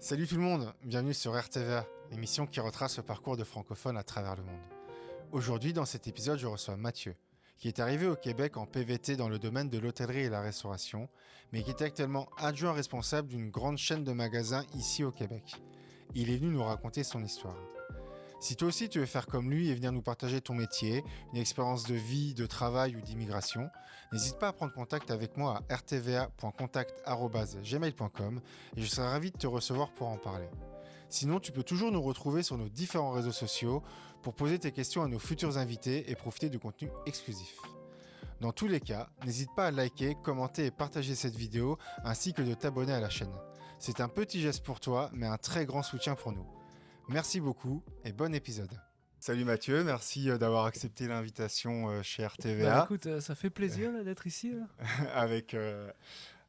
Salut tout le monde, bienvenue sur RTVA, émission qui retrace le parcours de francophones à travers le monde. Aujourd'hui, dans cet épisode, je reçois Mathieu, qui est arrivé au Québec en PVT dans le domaine de l'hôtellerie et la restauration, mais qui est actuellement adjoint responsable d'une grande chaîne de magasins ici au Québec. Il est venu nous raconter son histoire. Si toi aussi tu veux faire comme lui et venir nous partager ton métier, une expérience de vie, de travail ou d'immigration, n'hésite pas à prendre contact avec moi à rtva.contact@gmail.com et je serai ravi de te recevoir pour en parler. Sinon, tu peux toujours nous retrouver sur nos différents réseaux sociaux pour poser tes questions à nos futurs invités et profiter du contenu exclusif. Dans tous les cas, n'hésite pas à liker, commenter et partager cette vidéo ainsi que de t'abonner à la chaîne. C'est un petit geste pour toi, mais un très grand soutien pour nous. Merci beaucoup et bon épisode. Salut Mathieu, merci d'avoir accepté l'invitation chez RTVA. Bah écoute, ça fait plaisir là, d'être ici. Là.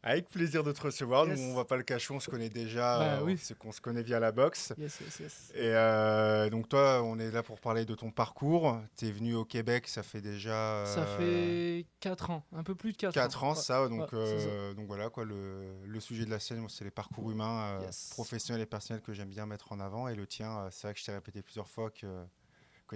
avec plaisir de te recevoir. Yes. Nous, on va pas le cacher, on se connaît déjà, Oui. c'est qu'on se connaît via la boxe. Yes. Et donc toi, on est là pour parler de ton parcours. Tu es venu au Québec, ça fait déjà... Ça fait 4 ans, un peu plus de 4 ans. 4 ans, ça. Donc, c'est ça. donc voilà, quoi, le sujet de la scène, c'est les parcours humains, Yes. professionnels et personnels que j'aime bien mettre en avant. Et le tien, c'est vrai que je t'ai répété plusieurs fois que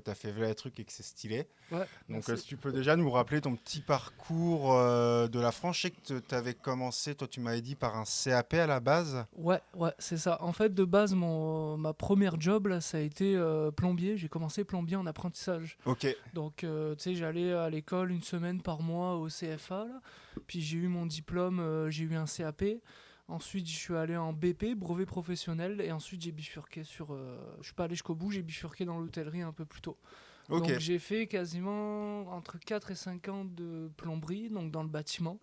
tu as fait vrai truc et que c'est stylé. Ouais, donc merci. si tu peux déjà nous rappeler ton petit parcours de la France. Je sais que tu avais commencé, toi tu m'avais dit, par un CAP à la base. Ouais, c'est ça. En fait, de base, ma première job, là, ça a été plombier. J'ai commencé plombier en apprentissage. Ok. Donc, tu sais, j'allais à l'école une semaine par mois au CFA. Là. Puis j'ai eu mon diplôme, j'ai eu un CAP. Ensuite, je suis allé en BP, brevet professionnel, et ensuite j'ai bifurqué sur... je suis pas allé jusqu'au bout, j'ai bifurqué dans l'hôtellerie un peu plus tôt. Ok. Donc j'ai fait quasiment entre 4 et 5 ans de plomberie, donc dans le bâtiment.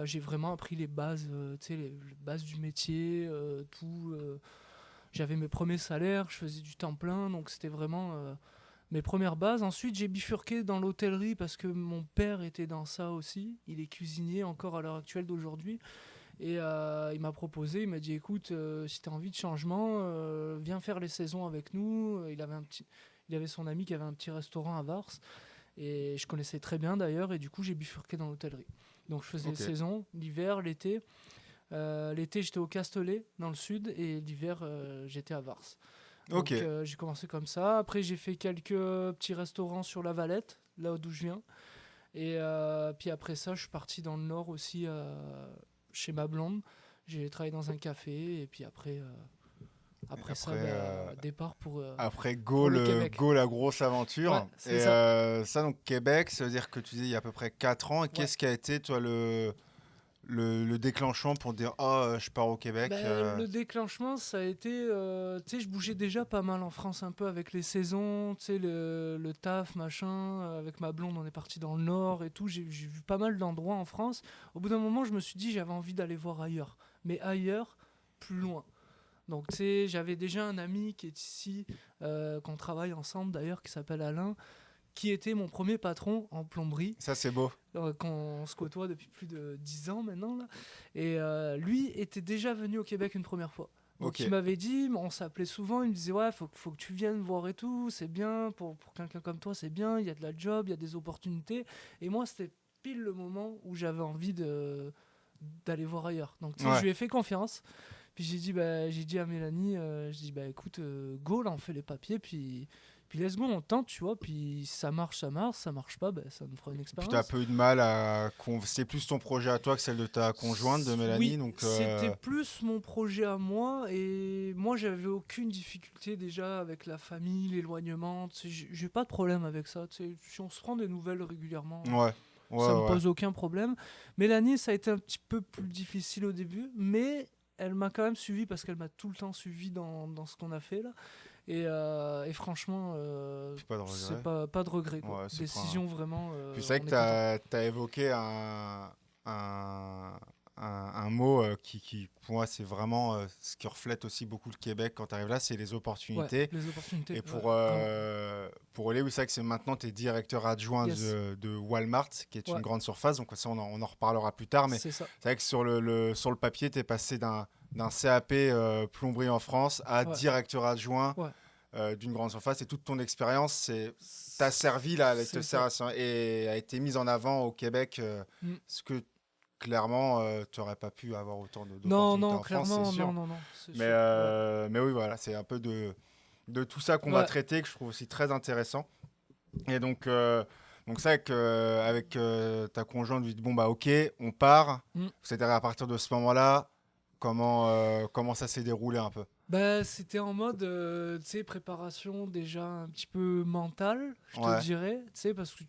J'ai vraiment appris les bases, tu sais, les bases du métier, tout. J'avais mes premiers salaires, je faisais du temps plein, donc c'était vraiment mes premières bases. Ensuite, j'ai bifurqué dans l'hôtellerie parce que mon père était dans ça aussi. Il est cuisinier encore à l'heure actuelle d'aujourd'hui. Et il m'a proposé, il m'a dit écoute, si tu as envie de changement, viens faire les saisons avec nous. Il avait son ami qui avait un petit restaurant à Vars. Et je connaissais très bien d'ailleurs. Et du coup, j'ai bifurqué dans l'hôtellerie. Donc je faisais les saisons, l'hiver, l'été. L'été, j'étais au Castellet, dans le sud. Et l'hiver, j'étais à Vars. Donc j'ai commencé comme ça. Après, j'ai fait quelques petits restaurants sur la Valette, là d'où je viens. Et puis après ça, je suis parti dans le nord aussi, chez ma blonde. J'ai travaillé dans un café. Et puis après départ pour après pour le Québec. Go la grosse aventure. Ouais, c'est et ça, donc Québec, ça veut dire que tu disais il y a à peu près 4 ans. Et qu'est-ce qui a été, toi, le déclenchant pour dire je pars au Québec Le déclenchement, ça a été, tu sais, je bougeais déjà pas mal en France un peu avec les saisons, tu sais, le taf, machin. Avec ma blonde, on est parti dans le nord et tout. J'ai vu pas mal d'endroits en France. Au bout d'un moment, je me suis dit, j'avais envie d'aller voir ailleurs. Mais ailleurs, plus loin. Donc, tu sais, j'avais déjà un ami qui est ici, qu'on travaille ensemble d'ailleurs, qui s'appelle Alain, qui était mon premier patron en plomberie. Ça, c'est beau. Qu'on se côtoie depuis plus de 10 ans maintenant. Là. Et lui était déjà venu au Québec une première fois. Donc il m'avait dit, on s'appelait souvent, il me disait ouais, faut que tu viennes voir et tout, c'est bien, pour quelqu'un comme toi, c'est bien, il y a de la job, il y a des opportunités. Et moi, c'était pile le moment où j'avais envie d'aller voir ailleurs. Donc je lui ai fait confiance. Puis j'ai dit à Mélanie, écoute, go, là on fait les papiers, puis let's go, on tente, tu vois, puis ça marche, ça marche pas, ça nous fera une expérience. Puis t'as un peu eu de mal à... C'était plus ton projet à toi que celle de ta conjointe, de Mélanie. Oui, donc, c'était plus mon projet à moi, et moi j'avais aucune difficulté déjà avec la famille, l'éloignement, j'ai pas de problème avec ça, si on se prend des nouvelles régulièrement, ça me pose aucun problème. Mélanie, ça a été un petit peu plus difficile au début, mais elle m'a quand même suivi parce qu'elle m'a tout le temps suivi dans ce qu'on a fait là. Et franchement, c'est pas de regret. Quoi. Décision vraiment. Puis c'est vrai que tu as évoqué un mot qui, pour moi, c'est vraiment ce qui reflète aussi beaucoup le Québec quand tu arrives là, c'est les opportunités. Les opportunités. Et pour Olé, oui, c'est vrai que maintenant, tu es directeur adjoint de Walmart, qui est une grande surface. Donc ça, on en reparlera plus tard. Mais c'est vrai que sur le papier, tu es passé d'un CAP plomberie en France à directeur adjoint d'une grande surface. Et toute ton expérience, t'a servi là, et a été mise en avant au Québec. Ce que clairement, tu n'aurais pas pu avoir autant Non, d'opportunités non, en France, c'est clairement, sûr. non, c'est Mais, sûr. Ouais. mais oui, voilà, c'est un peu de tout ça qu'on va Ouais. traiter que je trouve aussi très intéressant. Et donc ça, avec ta conjointe, vous dites, bon, bah ok, on part. Mm. C'est-à-dire à partir de ce moment-là, comment ça s'est déroulé un peu? Bah, c'était en mode, tu sais, préparation déjà un petit peu mentale, je te Ouais. dirais, tu sais, parce que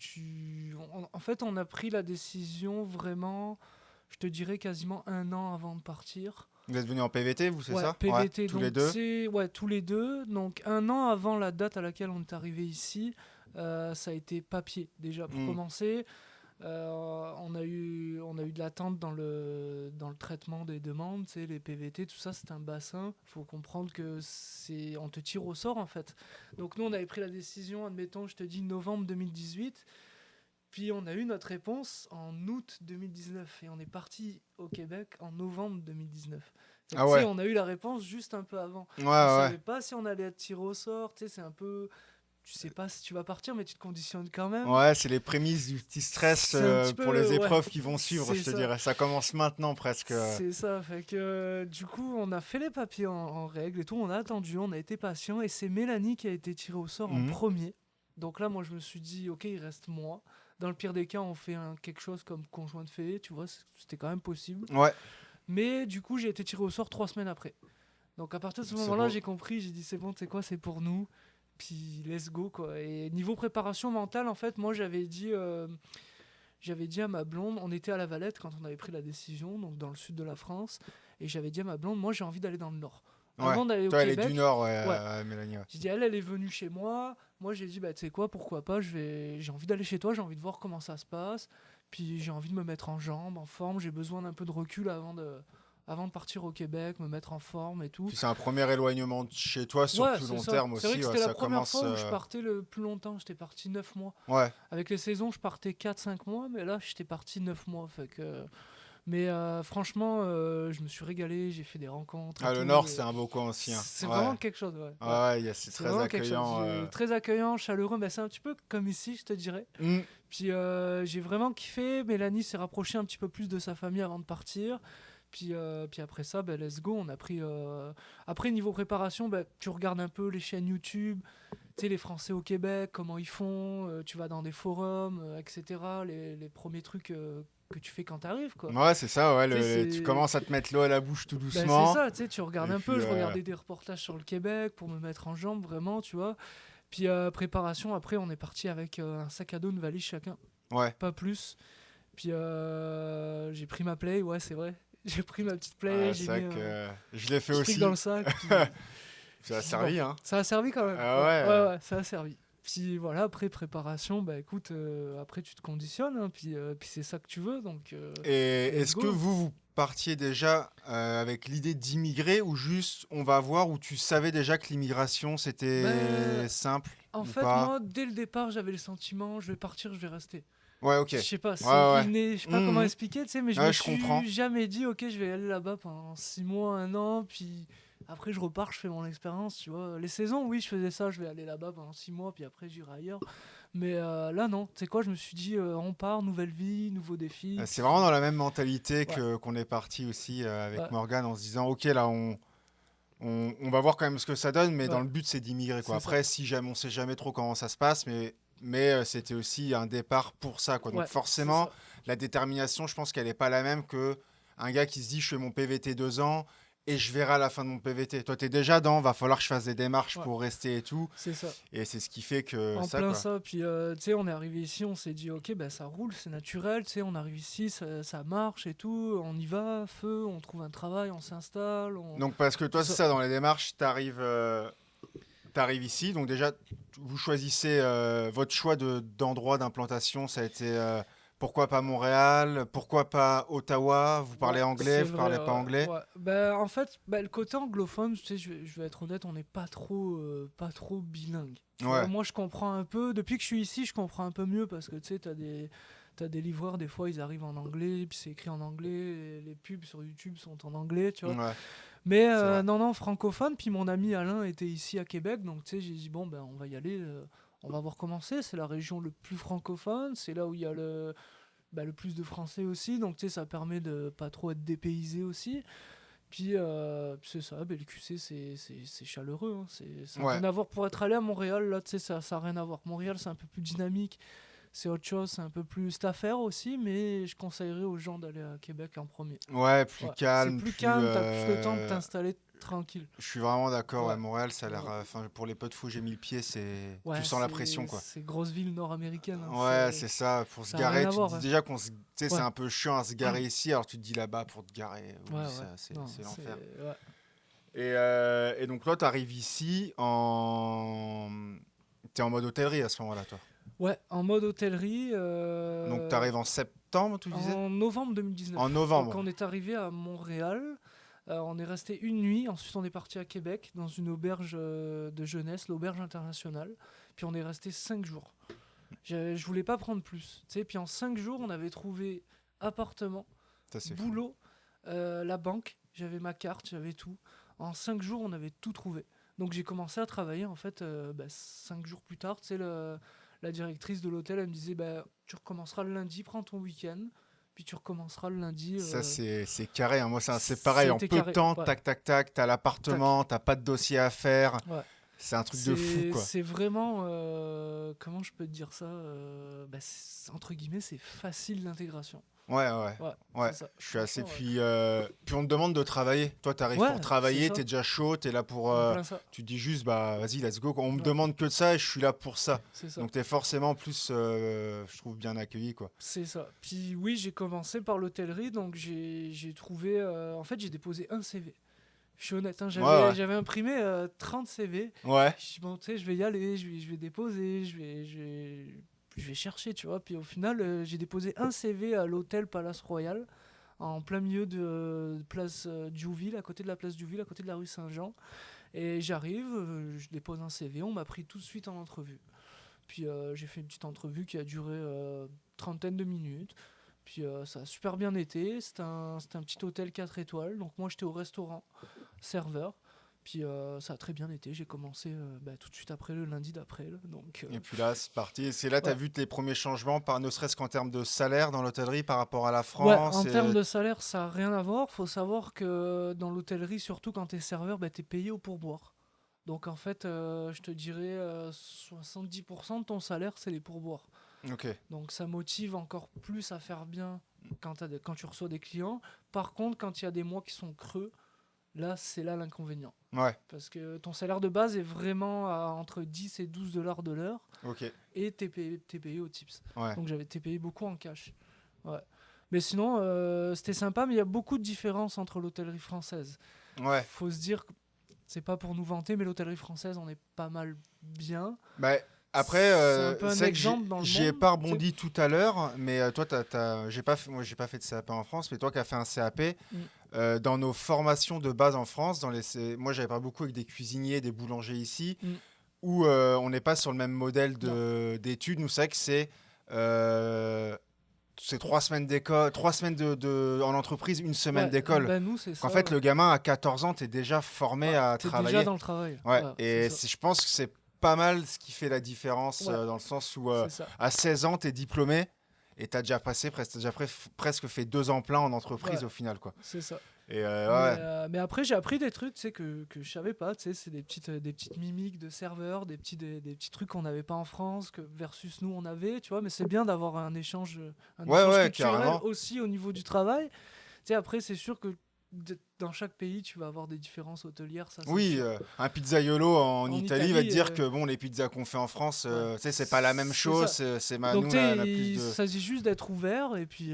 en fait, on a pris la décision vraiment, je te dirais quasiment un an avant de partir. Vous êtes venus en PVT, vous, c'est Ouais, ça? Ouais, PVT, tous les donc deux? c'est ouais, tous les deux. Donc un an avant la date à laquelle on est arrivé ici, ça a été papier déjà pour Hmm. commencer. On a eu de l'attente dans le traitement des demandes, tu sais, les PVT, tout ça, c'est un bassin. Il faut comprendre que on te tire au sort en fait. Donc nous, on avait pris la décision, admettons, je te dis novembre 2018. Puis on a eu notre réponse en août 2019 et on est parti au Québec en novembre 2019. Fait que, Ah tu sais, ouais, on a eu la réponse juste un peu avant. ouais, On ouais. savait pas si on allait être tiré au sort, tu sais, c'est un peu... Tu sais pas si tu vas partir, mais tu te conditionnes quand même. Ouais, c'est les prémices du petit stress C'est un petit pour peu... les Ouais, épreuves qui vont suivre, c'est je te ça. dirais. Ça commence maintenant presque. C'est ça, fait que du coup on a fait les papiers en règle et tout, on a attendu, on a été patient et c'est Mélanie qui a été tirée au sort en Mhm. premier. Donc là moi je me suis dit ok il reste moi. Dans le pire des cas on fait quelque chose comme conjoint de fait, tu vois, c'était quand même possible. Ouais, Mais du coup j'ai été tiré au sort 3 semaines après. Donc à partir de ce c'est moment-là beau. j'ai compris, j'ai dit c'est bon, tu sais quoi, c'est pour nous. Puis let's go quoi. Et niveau préparation mentale en fait moi j'avais dit à ma blonde, on était à La Valette quand on avait pris la décision, donc dans le sud de la France, et j'avais dit à ma blonde, moi j'ai envie d'aller dans le nord. Ouais. Avant d'aller au Toi, elle est du Québec, Nord, ouais, ouais, Mélanie. Ouais. j'ai dit elle est venue chez moi j'ai dit bah tu sais quoi, pourquoi pas, j'ai envie d'aller chez toi, j'ai envie de voir comment ça se passe, puis j'ai envie de me mettre en jambes, en forme, j'ai besoin d'un peu de recul avant de partir au Québec, me mettre en forme et tout. Puis c'est un premier éloignement de chez toi sur Ouais, plus c'est long ça. terme C'est vrai aussi. que Ouais, c'était la ça première commence. fois où je partais le plus longtemps, j'étais parti 9 mois. Ouais. Avec les saisons, je partais 4-5 mois, mais là, j'étais parti 9 mois. Fait que... Mais franchement, je me suis régalé, j'ai fait des rencontres et Ah, le tout. Nord, c'est un beau coin aussi. Hein. C'est Ouais. vraiment quelque chose, ouais. Ouais, Ouais. ouais, c'est C'est très vraiment quelque chose. accueillant. Très accueillant, chaleureux, mais c'est un petit peu comme ici, je te dirais. Hmm. Puis j'ai vraiment kiffé. Mélanie s'est rapprochée un petit peu plus de sa famille avant de partir. Puis après ça, ben, let's go. On a pris. Après, niveau préparation, ben, tu regardes un peu les chaînes YouTube. Tu sais, les Français au Québec, comment ils font. Tu vas dans des forums, etc. Les premiers trucs que tu fais quand t'arrives, quoi. Ouais, c'est ça. Ouais, Tu sais, tu c'est. commences à te mettre l'eau à la bouche tout Ben, c'est doucement. ça, tu sais, tu regardes Et un peu. puis, Je regardais des reportages sur le Québec pour me mettre en jambe, vraiment, tu vois. Puis préparation, après, on est parti avec un sac à dos, une valise chacun. ouais. Pas plus. Puis j'ai pris ma play, ouais, c'est vrai. J'ai pris ma petite play, Ouais, j'ai c'est vrai mis que je l'ai fait un fric aussi. dans le sac. Puis, Ça a puis bon, servi, hein. ça a servi quand même. Ah Ouais, ouais. ouais, ça a servi. Puis voilà, après préparation, bah écoute, après tu te conditionnes, hein, puis c'est ça que tu veux, donc Et let's est-ce que go. vous partiez déjà avec l'idée d'immigrer ou juste on va voir où tu savais déjà que l'immigration c'était Ben, simple en ou fait, pas? moi, dès le départ, j'avais le sentiment, je vais partir, je vais rester. Ouais, ok. Je sais pas, Ouais, c'est ouais. inné, je sais pas comment Mhm. expliquer, tu sais, mais je me Ouais, je comprends. suis jamais dit, ok, je vais aller là-bas pendant 6 mois, un an, puis après je repars, je fais mon expérience, tu vois. Les saisons, oui, je faisais ça, je vais aller là-bas pendant 6 mois, puis après j'irai ailleurs. Mais là, non, tu sais quoi, je me suis dit, on part, nouvelle vie, nouveaux défis, C'est vraiment puis dans la même mentalité ouais, qu'on est parti aussi avec ouais, Morgan en se disant ok là on va voir quand même ce que ça donne mais dans ouais, le but c'est d'immigrer quoi. c'est ça. Après si jamais on sait jamais trop comment ça se passe mais c'était aussi un départ pour ça quoi. Donc Ouais, c'est forcément ça. la détermination je pense qu'elle est pas la même que un gars qui se dit je fais mon PVT 2 ans et je verrai à la fin de mon PVT. Toi t'es déjà dans va falloir que je fasse des démarches Ouais, pour rester et tout c'est ça. et c'est ce qui fait que En ça plein quoi. ça, puis tu sais, on est arrivé ici, on s'est dit, ok, ben ça roule, c'est naturel, tu sais, on arrive ici, ça marche et tout, on y va, feu, on trouve un travail, on s'installe, Donc parce que tout toi c'est ça. ça dans les démarches t'arrives ici, donc déjà, vous choisissez votre choix d'endroit d'implantation. Ça a été pourquoi pas Montréal, pourquoi pas Ottawa. Vous Ouais, parlez anglais, c'est vous vrai, parlez pas ouais, anglais. ouais. Ben, en fait, ben, le côté anglophone, tu sais, je vais être honnête, on n'est pas trop bilingue. Tu vois, Ouais, moi, je comprends un peu, depuis que je suis ici, je comprends un peu mieux parce que tu sais, t'as des livreurs, des fois, ils arrivent en anglais, puis c'est écrit en anglais, et les pubs sur YouTube sont en anglais, tu vois. ouais, Mais c'est vrai. non, non, francophone. Puis mon ami Alain était ici à Québec, donc tu sais, j'ai dit bon, ben on va y aller, on va voir comment c'est. C'est la région le plus francophone, c'est là où il y a le plus de Français aussi, donc tu sais, ça permet de pas trop être dépaysé aussi. Puis c'est ça, les QC c'est chaleureux, hein, ça n'a Ouais. rien à voir. Pour être allé à Montréal, là, tu sais, ça n'a rien à voir. Montréal, c'est un peu plus dynamique, c'est autre chose, c'est un peu plus c'est à faire aussi, mais je conseillerais aux gens d'aller à Québec en premier. Ouais, plus Ouais. C'est calme, plus plus. calme, t'as plus le temps de t'installer tranquille. Je suis vraiment d'accord. Ouais, Ouais. Montréal, ça a l'air. Ouais. Enfin, pour les peu de fois où j'ai mis le pied, tu Ouais, sens la pression, quoi. c'est grosse ville nord-américaine, hein, Ouais, c'est ça. Pour se ça a rien garer, à tu te voir. dis Ouais. déjà tu sais, c'est Ouais. un peu chiant à se garer ici, alors tu te dis là-bas pour te garer. Oui, Ouais, ça, ouais. c'est Non, l'enfer. ouais. Et donc, toi, t'arrives ici en. T'es en mode hôtellerie à ce moment-là, toi. Ouais, en mode hôtellerie. Donc, t'arrives en septembre, tu disais? En novembre 2019. En Donc novembre. on est arrivé à Montréal, on est resté une nuit, ensuite on est parti à Québec dans une auberge de jeunesse, l'auberge internationale, puis on est resté 5 jours. Je voulais pas prendre plus, tu sais, puis en 5 jours on avait trouvé appartement, Ça, c'est fou. boulot, la banque, j'avais ma carte, j'avais tout. En 5 jours on avait tout trouvé. Donc j'ai commencé à travailler en fait 5 jours plus tard, tu sais, la directrice de l'hôtel, elle me disait tu recommenceras le lundi, prends ton week-end, puis tu recommenceras le lundi. Ça, c'est carré, hein. Moi, c'est pareil. En C'était peu de carré. temps, Ouais. tac, tac, tac, t'as Tac. l'appartement, t'as pas de dossier à faire. Ouais. C'est un truc de fou, quoi. C'est vraiment. Comment je peux te dire ça entre guillemets, c'est facile l'intégration. Ouais. C'est ça. Je suis assez. Franchement, Puis on te demande de travailler. Toi, t'arrives Ouais, pour c'est travailler, ça. t'es déjà chaud, t'es là pour. En plein ça. Tu dis juste, bah, vas-y, let's go. On me Ouais. demande que de ça et je suis là pour ça. C'est ça. Donc, t'es forcément plus, je trouve, bien accueilli, quoi. C'est ça. Puis oui, j'ai commencé par l'hôtellerie, donc j'ai trouvé. En fait, j'ai déposé un CV. Je suis honnête, hein, Ouais. j'avais imprimé 30 CV. Ouais. Je dis, bon, tu sais, je vais y aller, je vais déposer, je vais chercher, tu vois. Puis au final, j'ai déposé un CV à l'hôtel Palace Royal, en plein milieu de place Diouville, à côté de la place Diouville, à côté de la rue Saint-Jean. Et j'arrive, je dépose un CV, on m'a pris tout de suite en entrevue. Puis j'ai fait une petite entrevue qui a duré trentaine de minutes. Puis ça a super bien été. C'était un petit hôtel 4 étoiles. Donc moi, j'étais au restaurant, serveur. Puis ça a très bien été. J'ai commencé tout de suite après, le lundi d'après. Là. Donc, Et puis là, c'est parti. Et c'est là, t'as ouais. vu les premiers changements, ne serait-ce qu'en termes de salaire dans l'hôtellerie par rapport à la Ouais, France. en termes de salaire, ça n'a rien à voir. Faut savoir que dans l'hôtellerie, surtout quand tu es serveur, tu es payé au pourboire. Donc en fait, je te dirais 70% de ton salaire, c'est les pourboires. Ok. Donc ça motive encore plus à faire bien quand tu reçois des clients. Par contre, quand il y a des mois qui sont creux, là, c'est là l'inconvénient. Ouais. Parce que ton salaire de base est vraiment à entre 10 et 12 dollars de l'heure Ok. et t'es payé au tips. Ouais. Donc j'avais été payé beaucoup en cash. Ouais. Mais sinon, c'était sympa, mais il y a beaucoup de différences entre l'hôtellerie française. Ouais. Faut se dire que c'est pas pour nous vanter, mais l'hôtellerie française, on est pas mal bien. Bah, après, c'est un peu un c'est vrai que exemple dans le j'y ai monde. pas tu sais. rebondi tout à l'heure, mais toi, moi, j'ai pas fait de CAP en France, mais toi qui as fait un CAP, dans nos formations de base en France, moi, j'avais pas beaucoup avec des cuisiniers, des boulangers ici, où on n'est pas sur le même modèle d'études. Nous, c'est vrai que c'est 3 semaines d'école, 3 semaines en entreprise, 1 semaine d'école. Nous, c'est ça. En fait, le gamin à 14 ans, t'es déjà formé à t'es travailler. déjà dans le travail. Ouais. Ouais, Et c'est ça. je pense que c'est pas mal ce qui fait la différence, Ouais. dans le sens où C'est ça. à 16 ans, t'es diplômé et t'as déjà presque fait 2 ans plein en entreprise Ouais. au final, quoi. C'est ça. Et ouais. Mais après, j'ai appris des trucs, tu sais, que je savais pas. Tu sais, c'est des petites mimiques de serveurs, des petits trucs qu'on n'avait pas en France, que versus nous on avait, tu vois. Mais c'est bien d'avoir un échange culturel carrément. aussi au niveau du travail. Tu sais, après, c'est sûr que dans chaque pays, tu vas avoir des différences hôtelières, ça. C'est Oui, sûr. un pizzaiolo en Italie va te dire Italie, que bon, les pizzas qu'on fait en France, ouais. tu sais, c'est pas la même C'est chose. ça. Nous, Donc, tu on a sais, plus il de. s'agit juste d'être ouvert et puis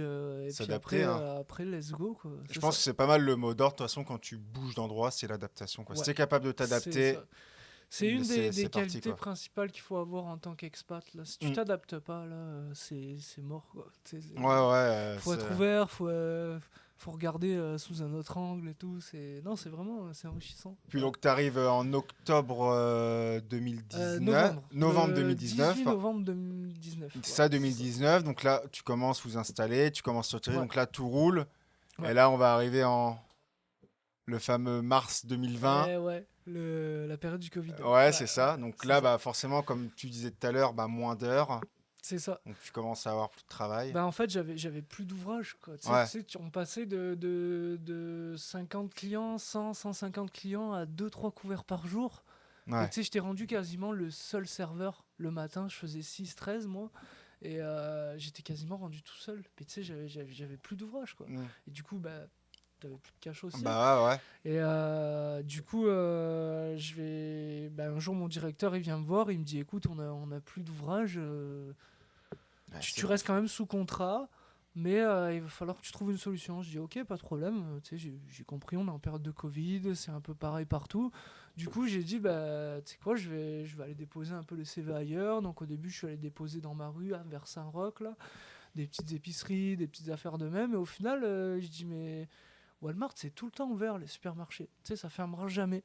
S'adapter, après, let's go, quoi. Je C'est pense ça. que c'est pas mal le mot d'ordre. De toute façon, quand tu bouges d'endroit, c'est l'adaptation, quoi. Si Ouais. t'es capable de C'est t'adapter, ça. C'est une des c'est parti, qualités quoi. principales qu'il faut avoir en tant qu'expat. Là. Si tu t'adaptes pas, là, c'est mort. Quoi. Ouais. Faut être ouvert, faut regarder sous un autre angle et tout. Non, c'est vraiment c'est enrichissant. Puis donc, tu arrives en octobre 2019. Novembre. Novembre 2019. 18 novembre 2019. C'est ça, 2019. Donc là, tu commences à vous installer, tu commences à tirer. Ouais. Donc là, tout roule. Ouais. Et là, on va arriver en le fameux mars 2020. Ouais. La période du Covid. Ouais, c'est ça. Donc c'est là, ça. forcément, comme tu disais tout à l'heure, moins d'heures. C'est ça. Donc tu commences à avoir plus de travail. En fait, j'avais plus d'ouvrage, quoi. On passait de 50 clients, 150 clients à 2-3 couverts par jour. Ouais. Et j'étais rendu quasiment le seul serveur le matin. Je faisais 6-13, moi. Et j'étais quasiment rendu tout seul. Mais j'avais plus d'ouvrage, quoi. Et du coup, t'avais plus de cash aussi. Ouais. Et du coup, un jour, mon directeur, il vient me voir. Il me dit, écoute, on a plus d'ouvrage. Tu restes quand même sous contrat. Mais il va falloir que tu trouves une solution. Je dis ok, pas de problème. J'ai compris, on est en période de Covid, c'est un peu pareil partout. Du coup, j'ai dit, tu sais quoi, je vais aller déposer un peu le CV ailleurs. Donc au début, je suis allé déposer dans ma rue, vers Saint-Roch, là, des petites épiceries, des petites affaires de même. Et au final, je dis, mais Walmart, c'est tout le temps ouvert, les supermarchés. Tu sais, ça fermera jamais.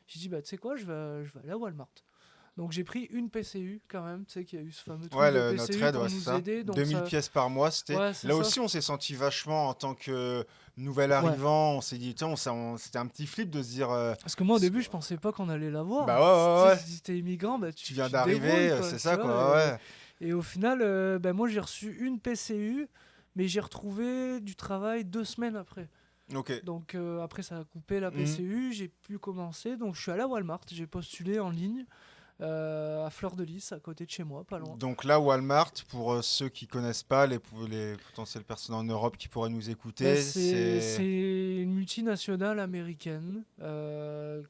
J'ai dit, tu sais quoi, je vais aller à Walmart. Donc j'ai pris une PCU quand même, tu sais qu'il y a eu ce fameux truc de PCU notre aide, pour nous aider. Donc 2000 pièces par mois, c'était... Là ça. Aussi, on s'est senti vachement en tant que nouvel arrivant. On s'est dit, c'était un petit flip de se dire... Parce que moi au début, je pensais pas qu'on allait l'avoir. Ouais. Si t'es immigrant, tu viens d'arriver, c'est ça, quoi. Et au final, moi j'ai reçu une PCU, mais j'ai retrouvé du travail 2 semaines après. Ok. Donc après, ça a coupé la PCU, j'ai pu commencer. Donc je suis allé à Walmart, j'ai postulé en ligne. À Fleur de Lys, à côté de chez moi, pas loin. Donc là, Walmart, pour ceux qui connaissent pas, les potentielles personnes en Europe qui pourraient nous écouter, c'est une multinationale américaine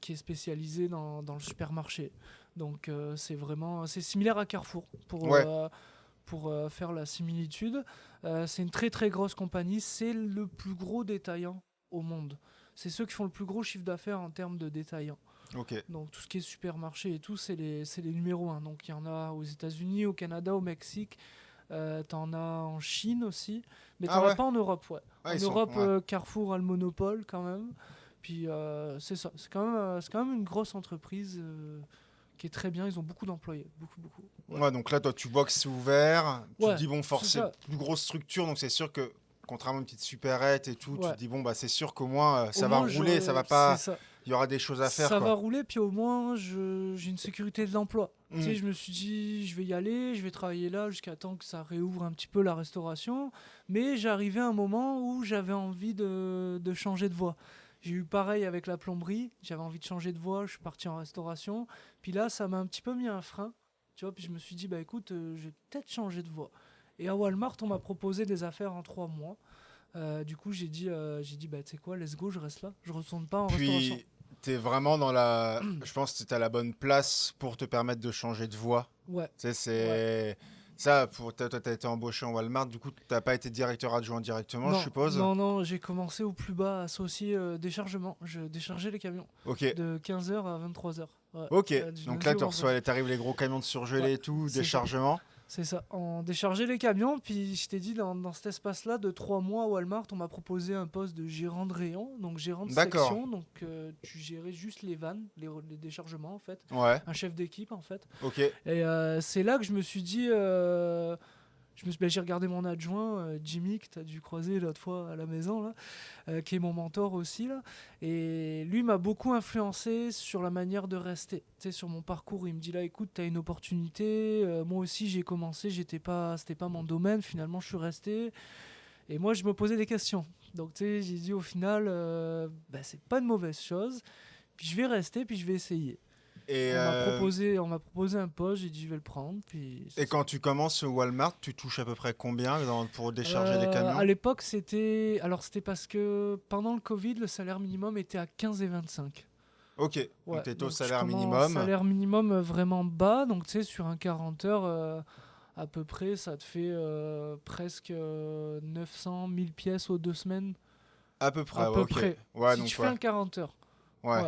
qui est spécialisée dans le supermarché. Donc c'est similaire à Carrefour pour faire la similitude. C'est une très très grosse compagnie, c'est le plus gros détaillant au monde. C'est ceux qui font le plus gros chiffre d'affaires en termes de détaillants. Okay. Donc tout ce qui est supermarché et tout, c'est les numéros 1. Donc il y en a aux États-Unis, au Canada, au Mexique. T'en as en Chine aussi. Mais t'en as pas en Europe, en Europe, Carrefour a le monopole quand même. Puis c'est ça. C'est quand même une grosse entreprise qui est très bien. Ils ont beaucoup d'employés. Beaucoup. Ouais, donc là, toi, tu vois que c'est ouvert. Tu te dis, bon, forcément, c'est plus grosse structure. Donc c'est sûr que, contrairement à une petite supérette et tout, tu te dis, bon, c'est sûr qu'au moins, ça va rouler. Ça va pas... Il y aura des choses à faire. Ça va rouler, puis au moins, j'ai une sécurité de l'emploi. Tu sais, je me suis dit, je vais y aller, je vais travailler là jusqu'à temps que ça réouvre un petit peu la restauration. Mais j'arrivais à un moment où j'avais envie de changer de voie. J'ai eu pareil avec la plomberie, j'avais envie de changer de voie, je suis parti en restauration. Puis là, ça m'a un petit peu mis un frein. Tu vois, puis je me suis dit, écoute, je vais peut-être changer de voie. Et à Walmart, on m'a proposé des affaires en 3 mois. Du coup, j'ai dit, tu sais quoi, let's go, je reste là. Je retourne pas en restauration. T'es vraiment dans la... Je pense que t'es à la bonne place pour te permettre de changer de voie. Ouais. C'est... Ça, toi, t'as été embauché en Walmart, du coup, t'as pas été directeur adjoint directement, je suppose? Non, j'ai commencé au plus bas, associé déchargement. Je déchargeais les camions. De 15h à 23h. Ouais. Ok, donc là, t'arrives les gros camions de surgelés et tout, déchargement. C'est ça, on déchargeait les camions, puis je t'ai dit, dans cet espace-là, de 3 mois à Walmart, on m'a proposé un poste de gérant de rayon, donc gérant de section, donc tu gérais juste les vannes, les déchargements en fait, un chef d'équipe en fait. Et c'est là que je me suis dit, j'ai regardé mon adjoint, Jimmy, que tu as dû croiser l'autre fois à la maison, là, qui est mon mentor aussi. Là, et lui m'a beaucoup influencé sur la manière de rester. Tu sais, sur mon parcours, il me dit là, écoute, tu as une opportunité. Moi aussi, j'ai commencé, c'était pas mon domaine. Finalement, je suis resté. Et moi, je me posais des questions. Donc, tu sais, j'ai dit au final, c'est pas une mauvaise chose. Puis je vais rester, puis je vais essayer. Et on m'a proposé un poste, j'ai dit je vais le prendre. Puis et quand tu commences au Walmart, tu touches à peu près combien pour décharger les camions? À l'époque, c'était parce que pendant le Covid, le salaire minimum était à 15,25. Ok, donc tu étais au salaire minimum. Salaire minimum vraiment bas, donc tu sais, sur un 40 heures, à peu près, ça te fait presque 900 000 pièces aux 2 semaines. À peu près, si tu fais un 40 heures. Ouais.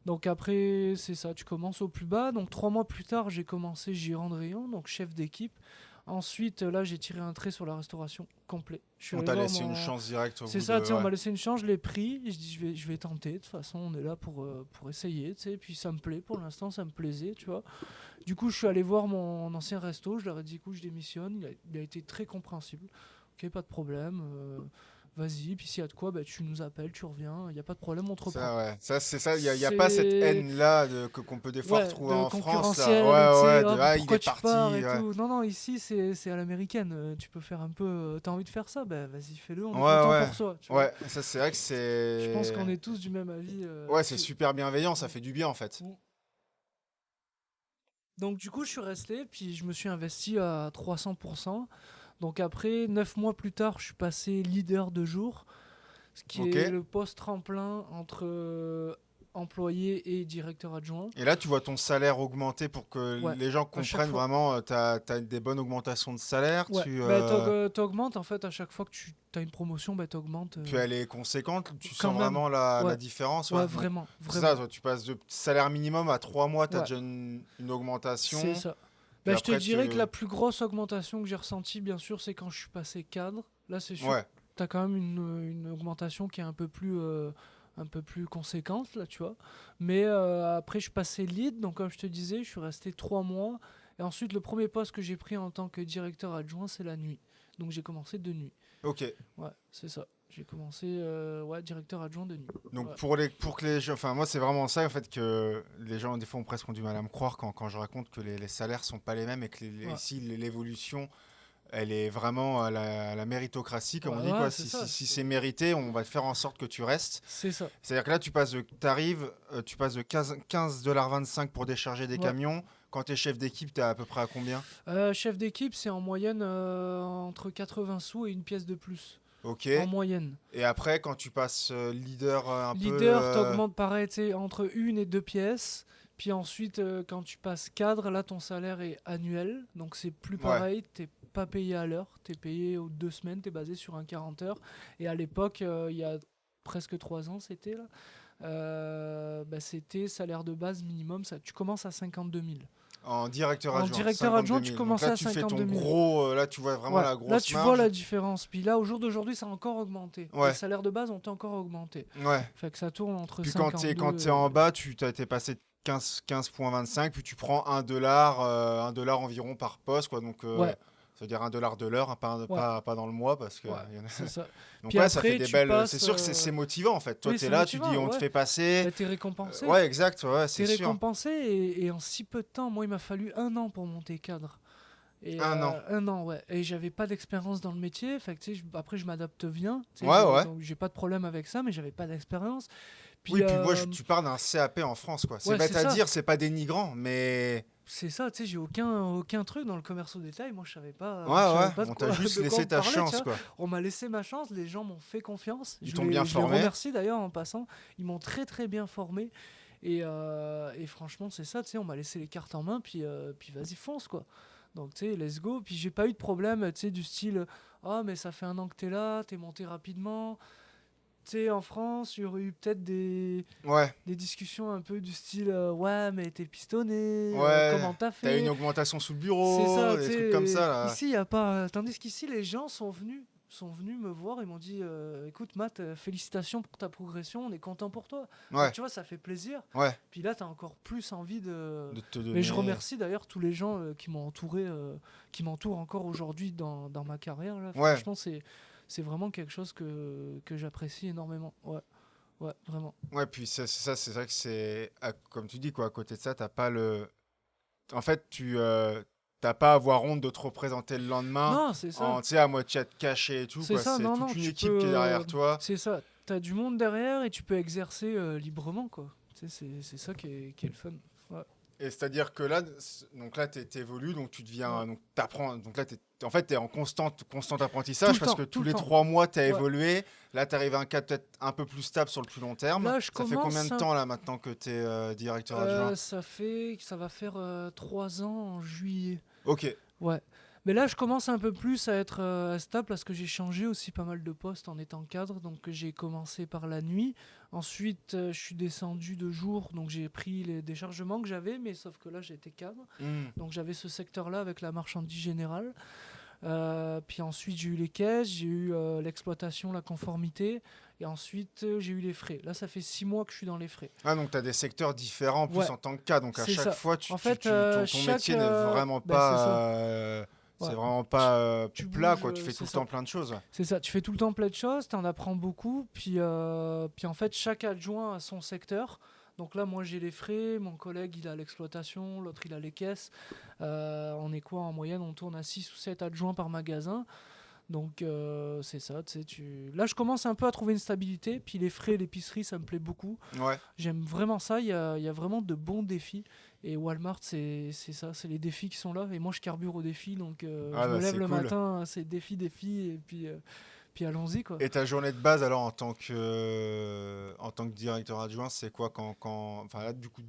Donc après, c'est ça, tu commences au plus bas. Donc 3 mois plus tard, j'ai commencé gérant de rayon, donc chef d'équipe. Ensuite, là, j'ai tiré un trait sur la restauration complet. On t'a laissé une chance directe au bout. C'est ça, on m'a laissé une chance, je l'ai pris. Je dis, je vais tenter. De toute façon, on est là pour essayer. Et puis ça me plaît, pour l'instant, ça me plaisait, tu vois. Du coup, je suis allé voir mon ancien resto. Je leur ai dit, écoute, je démissionne. Il a été très compréhensible. Ok, pas de problème. vas-y, puis s'il y a de quoi, tu nous appelles, tu reviens, il n'y a pas de problème, on te reprend. Ça, ouais. Ça, c'est ça. Il y a pas cette haine-là qu'on peut des fois Ouais, retrouver de en France, là. concurrentiel, tu Ouais, sais, ouais. hop, Il pourquoi est tu parti. pars et Ouais, tout. Non, non, ici, c'est à l'américaine. Tu peux faire un peu. T'as envie de faire ça? Vas-y, fais-le, on est ouais, content ouais. pour toi. Tu vois. Ouais, ça, c'est vrai que Je pense qu'on c'est. est tous du même avis Ouais, c'est là-dessus. super bienveillant. Ça fait du bien, en fait. Mm. Donc, du coup, je suis resté, puis je me suis investi à 300%. Donc, après, 9 mois plus tard, je suis passé leader de jour, ce qui Ok. est le poste tremplin entre employé et directeur adjoint. Et là, tu vois ton salaire augmenter pour que Ouais, les gens à chaque comprennent fois. vraiment. T'as des bonnes augmentations de salaire. Ouais, t'augmentes en fait à chaque fois que tu as une promotion, t'augmentes Puis elle est conséquente. Tu quand sens même. vraiment la Ouais, différence. Ouais. ouais, Donc, vraiment, c'est ça, vraiment. toi, tu passes de salaire minimum à 3 mois, tu as Ouais, déjà une c'est augmentation. ça. Puis Je te après, dirais que la plus grosse augmentation que j'ai ressentie, bien sûr, c'est quand je suis passé cadre. Là, c'est sûr, Ouais, t'as quand même une augmentation qui est un peu plus conséquente, là, tu vois. Mais après, je suis passé lead, donc comme je te disais, je suis resté 3 mois. Et ensuite, le premier poste que j'ai pris en tant que directeur adjoint, c'est la nuit. Donc j'ai commencé de nuit. ok. Ouais, c'est ça. J'ai commencé directeur adjoint de nuit. Donc Ouais. pour que les gens, enfin moi c'est vraiment ça en fait que les gens des fois ont presque du mal à me croire quand je raconte que les salaires sont pas les mêmes et que Ouais. ici l'évolution elle est vraiment à la méritocratie comme on dit Ouais, quoi. c'est Si, ça. si c'est mérité, on va faire en sorte que tu restes. C'est ça. C'est-à-dire que là tu passes de 15,25$ pour décharger des Ouais. camions. Quand tu es chef d'équipe, tu es à peu près à combien? Chef d'équipe, c'est en moyenne entre 80 sous et une pièce de plus. Ok. En moyenne. Et après, quand tu passes leader un peu. Leader, t'augmentes pareil, tu sais, entre une et deux pièces. Puis ensuite, quand tu passes cadre, là, ton salaire est annuel. Donc c'est plus Ouais. pareil. T'es pas payé à l'heure. T'es payé aux 2 semaines. T'es basé sur un 40 heures. Et à l'époque, il y a presque 3 ans, c'était là. C'était salaire de base minimum. Ça, tu commences à 52 000. En directeur En adjoint, directeur 52 adjoint, tu 000. Donc commençais là, à tu fais ton 52 000. gros. Là, tu vois vraiment Ouais, la là grosse tu vois marge. la différence. Puis là, au jour d'aujourd'hui, ça a encore augmenté. Les Ouais, salaires de base ont encore augmenté. ouais. Fait que ça tourne entre Puis 52... quand t'es en bas, tu t'es passé de 15,25, puis tu prends 1$, 1$ environ par poste, quoi. Donc, Ouais, ça veut dire 1$ de l'heure, hein, ouais, pas dans le mois, parce que. ouais, Y en a- c'est ça. Donc, Puis ouais, ça fait après, des tu belles. C'est passes... sûr que c'est motivant, en fait. Toi, Oui, t'es c'est là, tu dis, motivant, on te ouais. fait passer. T'es récompensé. Ouais, exact, ouais, c'est T'es sûr. récompensé et en si peu de temps, moi, il m'a fallu 1 an pour monter cadre. Et 1 an. 1 an, ouais. Et j'avais pas d'expérience dans le métier. Fait que, tu sais, après, je m'adapte bien. Tu sais, Ouais, ouais. donc, j'ai pas de problème avec ça, mais j'avais pas d'expérience. Puis, Oui, puis moi, tu pars d'un CAP en France, quoi. C'est ouais, bête c'est à ça. dire, c'est pas dénigrant, mais. C'est ça, tu sais, j'ai aucun truc dans le commerce au détail. Moi, je savais Ouais, savais ouais, pas on t'a juste de quoi laissé on ta parlait, tu chance, vois. quoi. On m'a laissé ma chance, les gens m'ont fait confiance. Ils t'ont bien Je les formé. remercie d'ailleurs en passant. Ils m'ont très très bien formé. Et franchement, c'est ça, tu sais, on m'a laissé les cartes en main, puis vas-y, fonce, quoi. Donc, tu sais, let's go. Puis j'ai pas eu de problème, tu sais, du style, ah, mais ça fait 1 an que t'es là, t'es monté rapidement. Tu sais, en France, il y aurait eu peut-être Ouais, des discussions un peu du style, ouais, mais t'es pistonné, ouais. comment t'as T'as eu une fait? augmentation sous le C'est bureau, ça, tu des trucs comme ça, sais. là. Ici, il y a pas. Tandis qu'ici, les gens sont venus me voir et m'ont dit, écoute, Matt, félicitations pour ta progression, on est content pour toi. Donc, Ouais, tu vois, ça fait plaisir. ouais. Puis là, t'as encore plus envie de. De te Mais je donner. remercie d'ailleurs tous les gens qui m'ont entouré, qui m'entourent encore aujourd'hui dans ma carrière. Là. Ouais, Franchement, c'est vraiment quelque chose que j'apprécie énormément. Ouais, ouais, vraiment. ouais, puis c'est vrai que c'est. Comme tu dis, quoi, à côté de ça, t'as pas le. En fait, t'as pas à avoir honte de te représenter le lendemain, Non, c'est ça. tu sais, à moitié caché et tout, C'est quoi. ça, C'est non, toute non, une tu équipe qui est peux. derrière toi. C'est ça, t'as du monde derrière et tu peux exercer librement, quoi. Tu sais, c'est ça qui est le fun. Ouais, Et c'est-à-dire que là, donc là, t'évolues, donc tu ouais. deviens, donc t'apprends, donc là, en fait, t'es en constant Tout apprentissage le parce temps, que tout tous le les temps. 3 mois, t'as Ouais. évolué. Là, t'arrives à un cadre peut-être un peu plus stable sur le plus long terme. Là, je Ça fait combien commence de temps là maintenant que t'es directeur adjoint? ça va faire 3 ans en juillet. Ok, Ouais. Mais là, je commence un peu plus à être stable parce que j'ai changé aussi pas mal de postes en étant cadre. Donc, j'ai commencé par la nuit. Ensuite, je suis descendu de jour. Donc, j'ai pris les déchargements que j'avais, mais sauf que là, j'étais cadre. Hmm. Donc, j'avais ce secteur-là avec la marchandise générale. Puis ensuite, j'ai eu les caisses, j'ai eu l'exploitation, la conformité. Et ensuite, j'ai eu les frais. Là, ça fait 6 mois que je suis dans les frais. Ah, donc t'as des secteurs différents en plus Ouais, en tant que cas. Donc à c'est chaque ça. fois, En fait, ton chaque, métier n'est vraiment c'est ça. pas C'est Ouais. vraiment pas Tu plat, bouges, quoi. Tu fais tout c'est le ça. temps plein de choses. C'est ça, tu fais tout le temps plein de choses, tu en apprends beaucoup, puis en fait, chaque adjoint a son secteur. Donc là, moi, j'ai les frais, mon collègue, il a l'exploitation, l'autre, il a les caisses. On est quoi en moyenne? On tourne à 6 ou 7 adjoints par magasin. Donc c'est ça, tu sais, là, je commence un peu à trouver une stabilité, puis les frais, l'épicerie, ça me plaît beaucoup. Ouais. J'aime vraiment ça, il y a vraiment de bons défis. Et Walmart, c'est ça, c'est les défis qui sont là. Et moi, je carbure aux défis, donc Ah je me bah lève c'est le cool. matin, c'est défi, et puis allons-y, quoi. Et ta journée de base, alors, en tant que directeur adjoint, c'est quoi enfin là, du coup,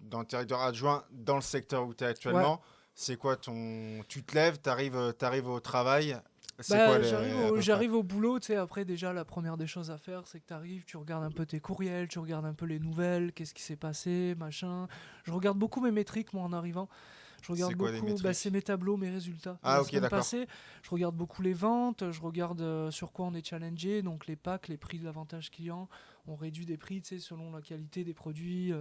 dans le directeur adjoint, dans le secteur où tu es Ouais, actuellement, c'est quoi tu te lèves, t'arrives au travail, c'est quoi bah, à peu près? j'arrive au boulot, tu sais, après, déjà, la première des choses à faire, c'est que tu arrives, tu regardes un peu tes courriels, tu regardes un peu les nouvelles, qu'est-ce qui s'est passé, machin. Je regarde beaucoup mes métriques, moi, en arrivant. Je C'est regarde quoi des beaucoup, bah, c'est métriques? mes tableaux, mes résultats de Ah la ok, semaine d'accord. passée. Je regarde beaucoup les ventes, je regarde sur quoi on est challengé, donc les packs, les prix de l'avantage client. On réduit des prix, tu sais, selon la qualité des produits.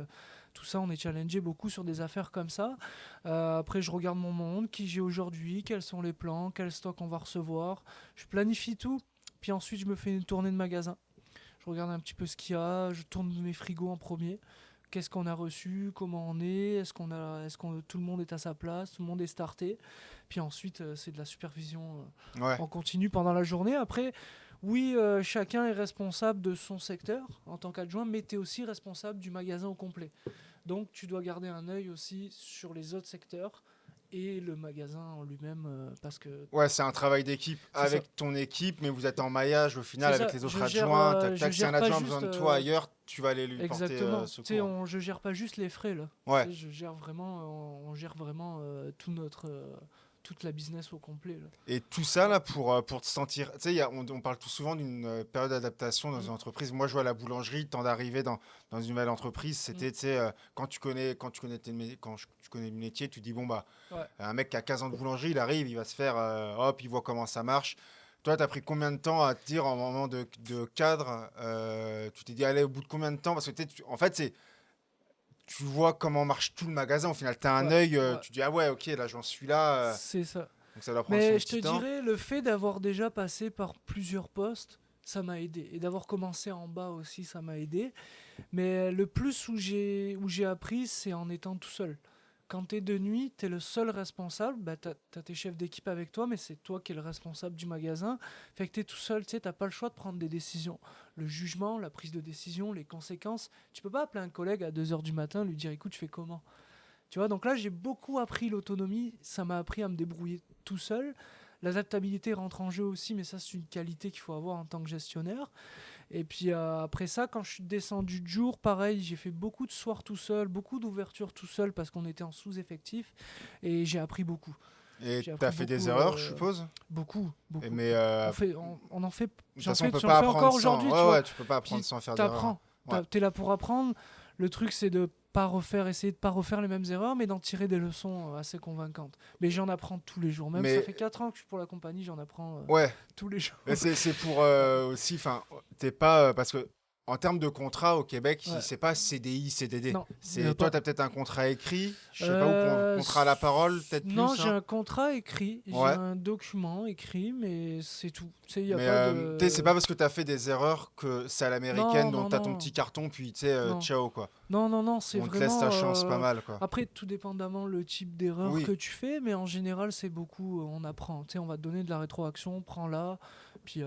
Tout ça, on est challengé beaucoup sur des affaires comme ça. Après, je regarde mon monde, qui j'ai aujourd'hui, quels sont les plans, quel stock on va recevoir. Je planifie tout, puis ensuite, je me fais une tournée de magasin. Je regarde un petit peu ce qu'il y a, je tourne mes frigos en premier. Qu'est-ce qu'on a reçu, comment on est, tout le monde est à sa place, tout le monde est starté. Puis ensuite, c'est de la supervision Ouais. en continu pendant la journée. Après, oui, chacun est responsable de son secteur en tant qu'adjoint, mais tu es aussi responsable du magasin au complet. Donc tu dois garder un œil aussi sur les autres secteurs et le magasin en lui-même, parce que Ouais, c'est un travail d'équipe c'est ça. avec ton équipe, mais vous êtes en maillage au final C'est avec ça, les autres adjoints. Tac, je tac. Si un gère pas adjoint a besoin juste. de toi ailleurs, tu vas aller lui porter Exactement. Tu sais, secours. je gère pas juste les frais là. Tu Ouais. sais, on gère vraiment toute la business au complet là. Et tout ça, là, pour te sentir. Tu sais, on parle tout souvent d'une période d'adaptation dans Mm, une entreprise. Moi, je vois à la boulangerie, le temps d'arriver dans une nouvelle entreprise, mm. c'était, tu sais, quand tu connais le métier, tu dis, bon, bah, Ouais. un mec qui a 15 ans de boulangerie, il arrive, il va se faire, hop, il voit comment ça marche. Toi, tu as pris combien de temps à te dire, en moment de cadre, tu t'es dit, allez, au bout de combien de temps? Parce que, en fait, tu vois comment marche tout le magasin. Au final, tu as un Ouais. œil, Ouais. tu dis, ah ouais, ok, là, j'en suis là. C'est ça. Donc, ça doit prendre son Mais je te petit temps. dirais, le fait d'avoir déjà passé par plusieurs postes, ça m'a aidé. Et d'avoir commencé en bas aussi, ça m'a aidé. Mais le plus où j'ai appris, c'est en étant tout seul. Quand tu es de nuit, tu es le seul responsable. Bah, tu as tes chefs d'équipe avec toi, mais c'est toi qui es le responsable du magasin. Fait que tu es tout seul, tu n'as pas le choix de prendre des décisions. Le jugement, la prise de décision, les conséquences. Tu peux pas appeler un collègue à 2 heures du matin, lui dire écoute, je fais comment. Tu vois, donc là, j'ai beaucoup appris l'autonomie. Ça m'a appris à me débrouiller tout seul. L'adaptabilité rentre en jeu aussi, mais ça, c'est une qualité qu'il faut avoir en tant que gestionnaire. Et puis après ça, quand je suis descendu de jour, pareil, j'ai fait beaucoup de soirs tout seul, beaucoup d'ouvertures tout seul parce qu'on était en sous-effectif. Et j'ai appris beaucoup. Et J'ai tu as appris fait des beaucoup, erreurs, je suppose. beaucoup, beaucoup. Mais On en fait, de toute façon, on peut j'en pas fais apprendre encore sans. aujourd'hui, tu Ouais, vois. ouais, tu peux pas apprendre Puis sans faire d'erreurs. t'apprends. Ouais. T'es là pour apprendre. Le truc, c'est de pas refaire, essayer de pas refaire les mêmes erreurs, mais d'en tirer des leçons assez convaincantes. Mais j'en apprends tous les jours. Même ça Mais fait 4 ans que je suis pour la compagnie, j'en apprends ouais, tous les jours. mais c'est pour Ouais. aussi. Enfin, t'es pas parce que en termes de contrat au Québec, Ouais. c'est pas CDI, CDD. Non, il n'y C'est a toi, pas. t'as peut-être un contrat écrit, je sais pas où, contrat à la parole, peut-être Non, plus, j'ai hein. un contrat écrit, j'ai Ouais. un document écrit, mais c'est tout. Tu sais, il n'y a Mais pas tu sais, c'est pas de. parce que t'as fait des erreurs que c'est à l'américaine, Non, donc non, t'as ton non. petit carton, puis tu sais, Non. ciao quoi. Non, non, non, c'est On te laisse ta vraiment. chance pas mal quoi. Après, tout dépendamment le type d'erreur que Oui, tu fais, mais en général, c'est beaucoup. On apprend. Tu sais, on va te donner de la rétroaction, prends-la, puis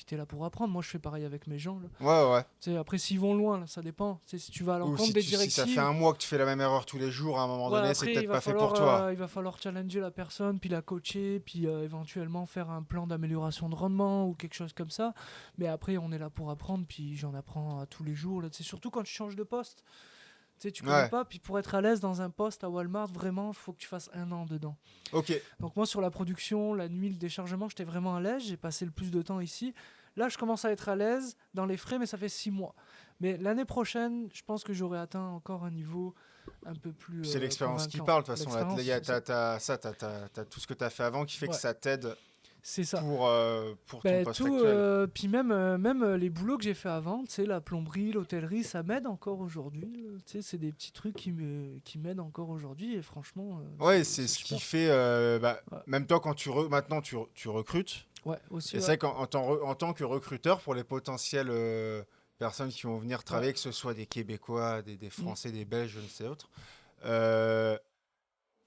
t'es là pour apprendre. Moi, je fais pareil avec mes gens, là. ouais, ouais. Tu sais, après, s'ils vont loin, là, ça dépend. Tu sais, si tu vas à Ou l'encontre des si ça fait directives. un mois que tu fais la même erreur tous les jours, à un moment Ouais, donné, c'est après, peut-être pas fait pour toi. il va falloir challenger la personne, puis la coacher, puis éventuellement faire un plan d'amélioration de rendement ou quelque chose comme ça. Mais après, on est là pour apprendre, puis j'en apprends tous les jours. Là. C'est surtout quand tu changes de poste. Tu sais, tu connais Ouais, pas, puis pour être à l'aise dans un poste à Walmart, vraiment, il faut que tu fasses 1 an dedans. ok. Donc moi, sur la production, la nuit, le déchargement, j'étais vraiment à l'aise. J'ai passé le plus de temps ici. Là, je commence à être à l'aise dans les frais, mais ça fait 6 mois. Mais l'année prochaine, je pense que j'aurai atteint encore un niveau un peu plus C'est l'expérience qui convaincant. parle, de toute façon. Là, L'expérience, c'est ça. t'as tout ce que t'as fait avant qui fait que Ouais. ça t'aide C'est ça. pour ton poste Tout, actuel. puis même les boulots que j'ai fait avant, tu sais, la plomberie, l'hôtellerie, ça m'aide encore aujourd'hui. Tu sais, c'est des petits trucs qui m'aident encore aujourd'hui et franchement, Ouais, c'est c'est ce qui super. fait, Ouais, même toi quand maintenant tu recrutes, ouais, aussi, et c'est ouais. vrai en tant que recruteur pour les potentielles personnes qui vont venir Ouais. travailler, que ce soit des Québécois, des Mm. Français, des Belges, je ne sais autre, euh,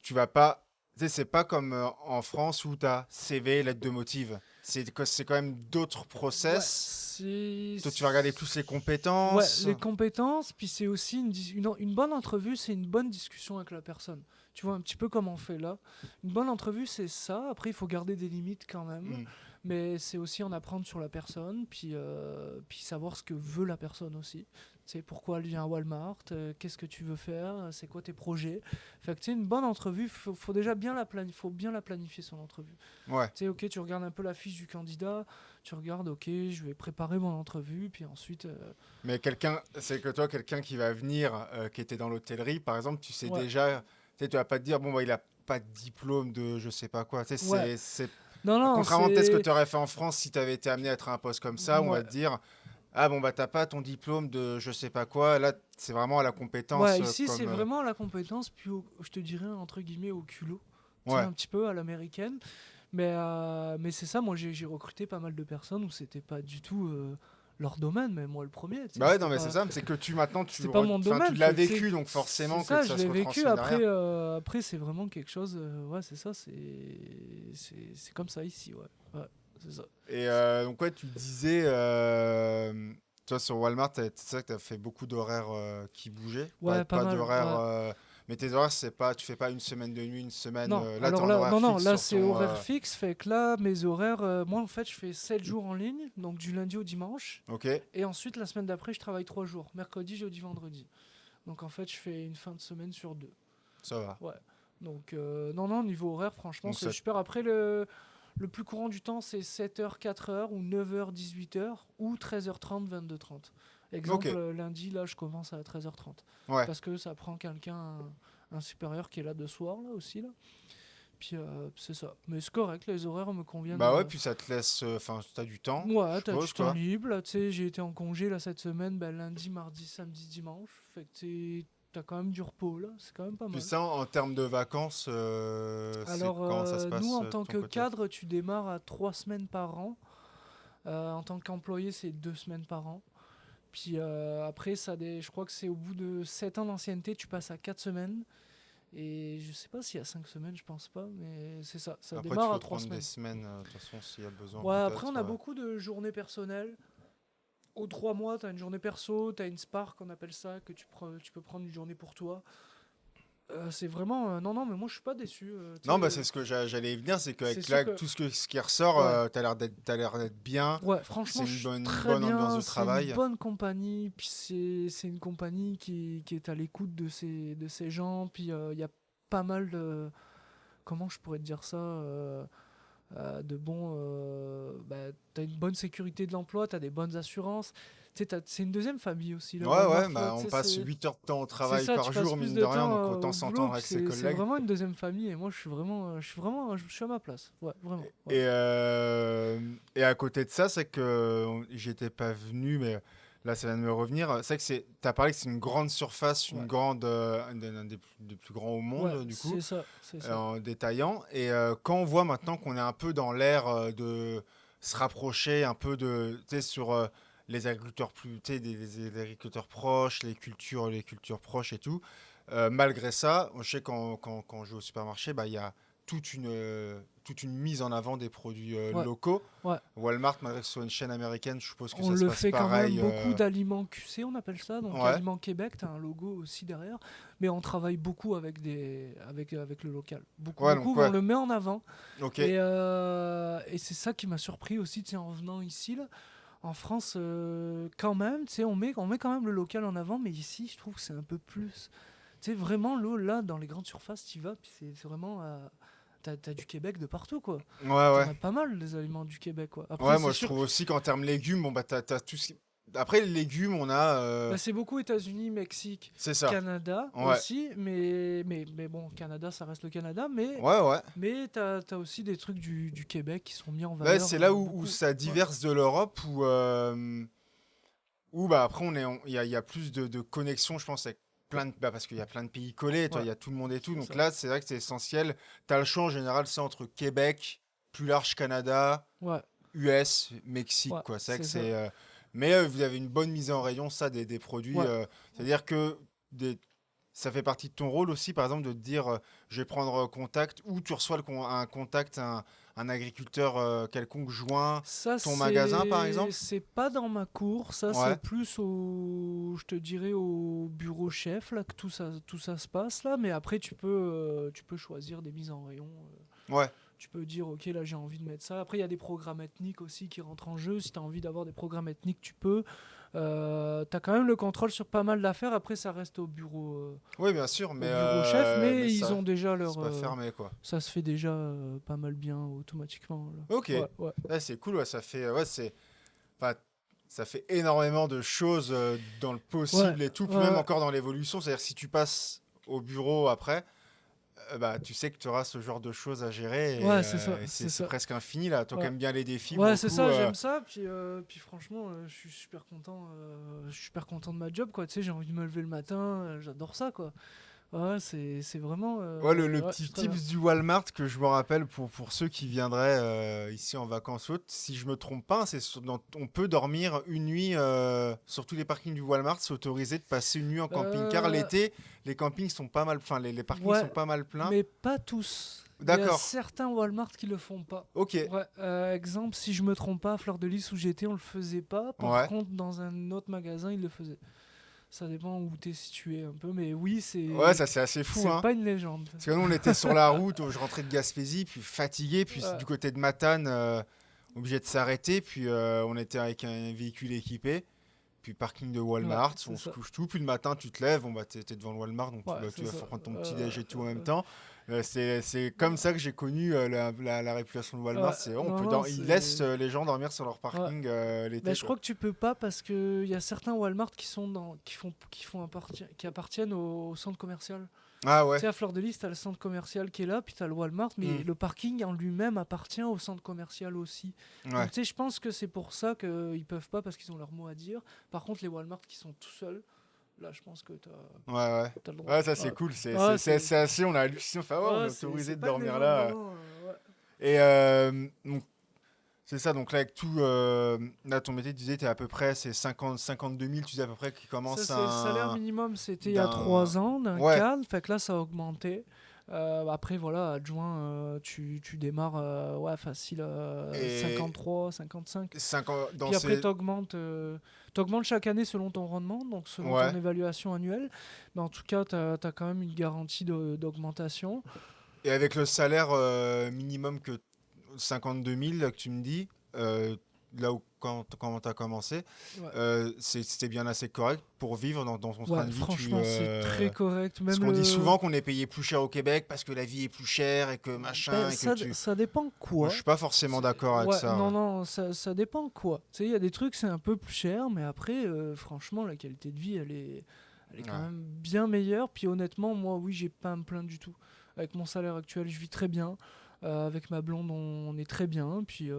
tu vas pas, tu sais, c'est pas comme en France où tu as CV, lettre de motive. C'est quand même d'autres Ouais, process. c'est... Toi, tu vas regarder plus les Ouais, compétences. les compétences, puis c'est aussi une bonne entrevue, c'est une bonne discussion avec la personne. Tu vois, un petit peu comme on fait là. Une bonne entrevue, c'est ça. Après, il faut garder des limites quand même. Hmm. Mais c'est aussi en apprendre sur la personne, puis savoir ce que veut la personne aussi. Tu sais, pourquoi elle vient à Walmart, qu'est-ce que tu veux faire, c'est quoi tes projets. Fait que tu sais, une bonne entrevue, faut déjà faut bien la planifier son entrevue. Ouais. Tu sais, ok, tu regardes un peu la fiche du candidat, tu regardes, ok, je vais préparer mon entrevue, puis ensuite, Mais c'est que toi, quelqu'un qui va venir, qui était dans l'hôtellerie, par exemple, tu sais ouais, déjà, tu sais, tu vas pas te dire, bon, bah, il a pas de diplôme de je sais pas quoi. Tu sais, ouais. c'est. Non, non, Contrairement peut-être à ce que c'est. tu aurais fait en France si tu avais été amené à être à un poste comme ça, on va Ouais. te dire, ah bon, bah, t'as pas ton diplôme de je sais pas quoi. Là, c'est vraiment à la compétence Ouais, ici, c'est comme. vraiment la compétence, puis je te dirais, entre guillemets, au culot. Tu sais, Ouais. un petit peu à l'américaine. Mais c'est ça, moi, j'ai recruté pas mal de personnes où c'était pas du tout leur domaine, mais moi, le premier, tu sais, Bah ouais, non, mais c'est ça, mais c'est que maintenant, c'était pas mon enfin, tu domaine. l'as Fait que, tu sais, vécu, donc c'est forcément que ça, ça je se l'ai vécu. retransmet derrière. Après c'est vraiment quelque chose. Ouais, c'est ça, c'est comme ça ici, ouais. Ouais, c'est ça. Et donc, ouais, tu disais, toi sur Walmart, c'est ça que tu as fait beaucoup d'horaires qui bougeaient. Ouais, pas Pas mal, d'horaires. ouais. Mais tes horaires, c'est pas, tu fais pas une semaine de nuit, une semaine. Non, Là, tu es alors en là, horaire non, non, fixe là sur c'est ton. horaire fixe, fait que là, mes horaires, moi en fait, je fais 7 jours en ligne, donc du lundi au dimanche, Ok, et ensuite la semaine d'après, je travaille 3 jours, mercredi, jeudi, vendredi. Donc en fait, je fais une fin de semaine sur deux. ça va. Ouais. Donc, non, non, niveau horaire, franchement, Donc, c'est ça. super. Après, le plus courant du temps, c'est 7h, 4h, ou 9h, 18h, ou 13h30, 22h30. Ok, Exemple, lundi, là, je commence à 13h30. ouais. Parce que ça prend quelqu'un, un supérieur qui est là de soir, là aussi, là. Puis c'est ça. Mais c'est correct, les horaires me conviennent. Bah ouais, puis ça te laisse. Enfin, t'as du temps, je Ouais, t'as du suppose, temps quoi. libre. Là, tu sais, j'ai été en congé là, cette semaine, ben, lundi, mardi, samedi, dimanche. Fait que t'as quand même du repos, là. C'est quand même pas Puis mal. ça, en termes de vacances, c'est Alors, comment ça se nous, passe en de tant ton que côté? cadre, tu démarres à 3 semaines par an. En tant qu'employé, c'est 2 semaines par an. Puis après, je crois que c'est au bout de 7 ans d'ancienneté, tu passes à 4 semaines. Et je sais pas s'il y a 5 semaines, je pense pas, mais c'est ça. Ça Après, tu démarre peux à 3 prendre des semaines. semaines, de toute façon, s'il y a besoin, Ouais, après, on peut-être. a beaucoup de journées personnelles. Aux 3 mois, tu as une journée perso, tu as une Spark, on appelle ça, que tu peux prendre une journée pour toi. C'est vraiment. Non, non, mais moi, je suis pas déçu. Tu Non, sais, bah c'est ce que j'allais y venir, c'est c'est qu'avec sûr là, que. ce qui ressort, Ouais. t'as l'air d'être bien. Ouais, C'est franchement, je une suis bonne, très bonne ambiance bien. de C'est une travail. bonne compagnie. Puis c'est une compagnie qui est à l'écoute de ces gens. Puis il y a pas mal de. Comment je pourrais te dire ça de bons. T'as une bonne sécurité de l'emploi, t'as des bonnes assurances. Tu sais, c'est une deuxième famille aussi, le Ouais, Walmart. ouais, Là, bah tu on sais, passe 8 heures de temps au c'est travail ça, par tu passes jour, plus mine de de rien, temps donc autant au boulot. s'entendre Puis avec ses c'est collègues. vraiment une deuxième famille. Et moi, je suis à ma place. Ouais, vraiment. Ouais. Et à côté de ça, c'est que j'étais pas venu, mais là, ça vient de me revenir. C'est que t'as parlé que c'est une grande surface, Ouais. un des plus grands au Ouais, monde, du coup, c'est ça, c'est ça. en détaillant. Et quand on voit maintenant qu'on est un peu dans l'ère de se rapprocher un peu tu sais, sur les agriculteurs tu sais, des agriculteurs proches, les cultures proches et tout. Malgré ça, je sais quand je vais au supermarché, bah il y a toute une mise en avant des produits Ouais, locaux. ouais. Walmart, malgré que ce soit une chaîne américaine, je suppose que On ça se le passe fait quand même pareil. beaucoup d'aliments QC, on appelle ça, donc Ouais, Aliments Québec, tu as un logo aussi derrière, mais on travaille beaucoup avec le local. Beaucoup, ouais, donc beaucoup, on ouais, le met en avant, ok, et c'est ça qui m'a surpris aussi, tu sais, en venant ici, là. En France, quand même, tu sais, on met quand même le local en avant, mais ici, je trouve que c'est un peu plus... Tu sais, vraiment, l'eau, là, dans les grandes surfaces, tu vas, puis c'est vraiment... t'as du Québec de partout, quoi. ouais, T'en ouais. as pas mal, des aliments du Québec, quoi. Après, Ouais, c'est moi je sûr trouve aussi qu'en termes légumes, bon bah t'as tout Après, les légumes, on a. Bah, c'est beaucoup États-Unis, Mexique, C'est ça. Canada Ouais. aussi, mais bon, Canada, ça reste le Canada, Ouais. mais t'as aussi des trucs du Québec qui sont mis en Bah, valeur. c'est là où Beaucoup. ça Ouais. diverse de l'Europe, où bah, après, il y a plus de connexions, je pense, avec parce qu'il y a plein de pays collés, toi, il Ouais. y a tout le monde et tout. C'est Donc ça. là, c'est vrai que c'est essentiel. Tu as le choix en général, c'est entre Québec, plus large Canada, Ouais, US, Mexique, ouais, quoi. C'est vrai que c'est ça. c'est. Mais vous avez une bonne mise en rayon, ça, des produits. Ouais, C'est-à-dire que ça fait partie de ton rôle aussi, par exemple, de te dire je vais prendre contact, ou tu reçois un contact, un agriculteur quelconque joint ça ton magasin, par exemple. c'est pas dans ma cour, ça c'est Ouais, plus je te dirais au bureau chef là que tout ça se passe là, mais après tu peux choisir des mises en rayon. ouais. Tu peux dire, ok, là j'ai envie de mettre ça. Après, il y a des programmes ethniques aussi qui rentrent en jeu. Si tu as envie d'avoir des programmes ethniques, tu peux. Tu as quand même le contrôle sur pas mal d'affaires. Après, ça reste Oui, bien sûr, au bureau chef, mais mais ils ça, ont déjà c'est pas fermé, quoi. ça se fait déjà pas mal bien automatiquement, là. Ok, Ouais. ouais, c'est cool, ouais, enfin, ça fait énormément de choses dans le Ouais, possible et tout, puis même ouais, encore dans l'évolution. C'est-à-dire si tu passes au bureau après, bah, tu sais que tu auras ce genre de choses à gérer ouais, c'est ça, et c'est c'est ça. presque infini là. Toi qui Ouais. aimes bien les défis, Ouais, c'est beaucoup. ça, j'aime ça. Puis franchement, je suis super content de ma job, quoi. Tu sais, j'ai envie de me lever le matin, j'adore ça, quoi. Ouais, c'est vraiment. Ouais, le Ouais, je petit suis très bien. tips du Walmart que je me rappelle pour ceux qui viendraient ici en vacances hautes, si je me trompe pas, on peut dormir une nuit sur tous les parkings du Walmart, c'est autorisé de passer une nuit en camping-car. Euh, L'été, les campings sont pas mal, enfin les parkings sont ouais, pas mal pleins. mais pas tous. Il y a D'accord, certains Walmart qui le font pas. ok, Ouais, exemple, si je me trompe pas, à Fleur de Lys où j'étais, on le faisait pas. Par ouais. contre, dans un autre magasin, ils le faisaient. Ça dépend où t'es situé un peu, mais oui, Ouais, ça c'est assez fou, c'est hein. pas une légende. Parce que nous, on était sur la route, je rentrais de Gaspésie, puis fatigué, puis Ouais, du côté de Matane, obligé de s'arrêter, puis on était avec un véhicule équipé, puis parking de ouais, Walmart, c'est on se ça. couche tout, puis le matin, tu te lèves, bon, bah, t'es devant le Walmart, donc Ouais, tu c'est vas ça. prendre ton petit déj et tout en même temps. C'est comme Ouais, ça que j'ai connu la réputation de Walmart, ouais, c'est non, non, ils laissent c'est. les gens dormir sur leur Ouais. parking Ben, l'été, je quoi. crois que tu peux pas parce que il y a certains Walmart qui appartiennent au centre commercial. Ah Tu ouais. sais, à Fleur de Lys, t'as le centre commercial qui est là, puis t'as le Walmart, mais Hmm. le parking en lui-même appartient au centre commercial aussi. Ouais. Donc, tu sais, je pense que c'est pour ça qu'ils peuvent pas, parce qu'ils ont leur mot à dire. Par contre, les Walmart qui sont tout seuls, là, je pense que Ouais, ouais. t'as le droit. Ouais, ça c'est Ouais, cool, ouais, c'est assez, on a halluciné, enfin ouais, on est ouais, autorisé c'est de pas une dormir légende, non, là. non. Ouais. Et donc, c'est ça, donc là, avec tout, là, ton métier, tu disais, t'es à peu près, c'est 52 000, tu disais à peu près, qui Ça, commence c'est le salaire minimum, c'était il y a d'un... 3 ans, d'un Ouais, cadre, fait que là, ça a augmenté. Après, voilà, adjoint, tu démarres ouais, facile et 53, 55. 50, dans Puis après, ces... t'augmentes chaque année selon ton rendement, donc selon ton Ouais, évaluation annuelle. Mais en tout cas, tu as quand même une garantie d'augmentation. et avec le salaire minimum que 52 000, là, que tu me dis, là où, quand t'as commencé, Ouais. c'était bien assez correct pour vivre dans ton train Ouais, de vie, franchement, c'est très correct. Parce Même qu'on dit le. souvent qu'on est payé plus cher au Québec parce que la vie est plus chère et que machin, Ben, et que tu... ça dépend Moi, je quoi. suis pas forcément d'accord avec Ouais, ça, non, ouais. non, ça dépend quoi. Tu sais, il y a des trucs, c'est un peu plus cher, mais après, franchement, la qualité de vie, elle est quand Ouais. même bien meilleure. Puis honnêtement, moi, oui, j'ai pas à me plaindre du tout. Avec mon salaire actuel, je vis très bien. Avec ma blonde, on est très bien. Puis,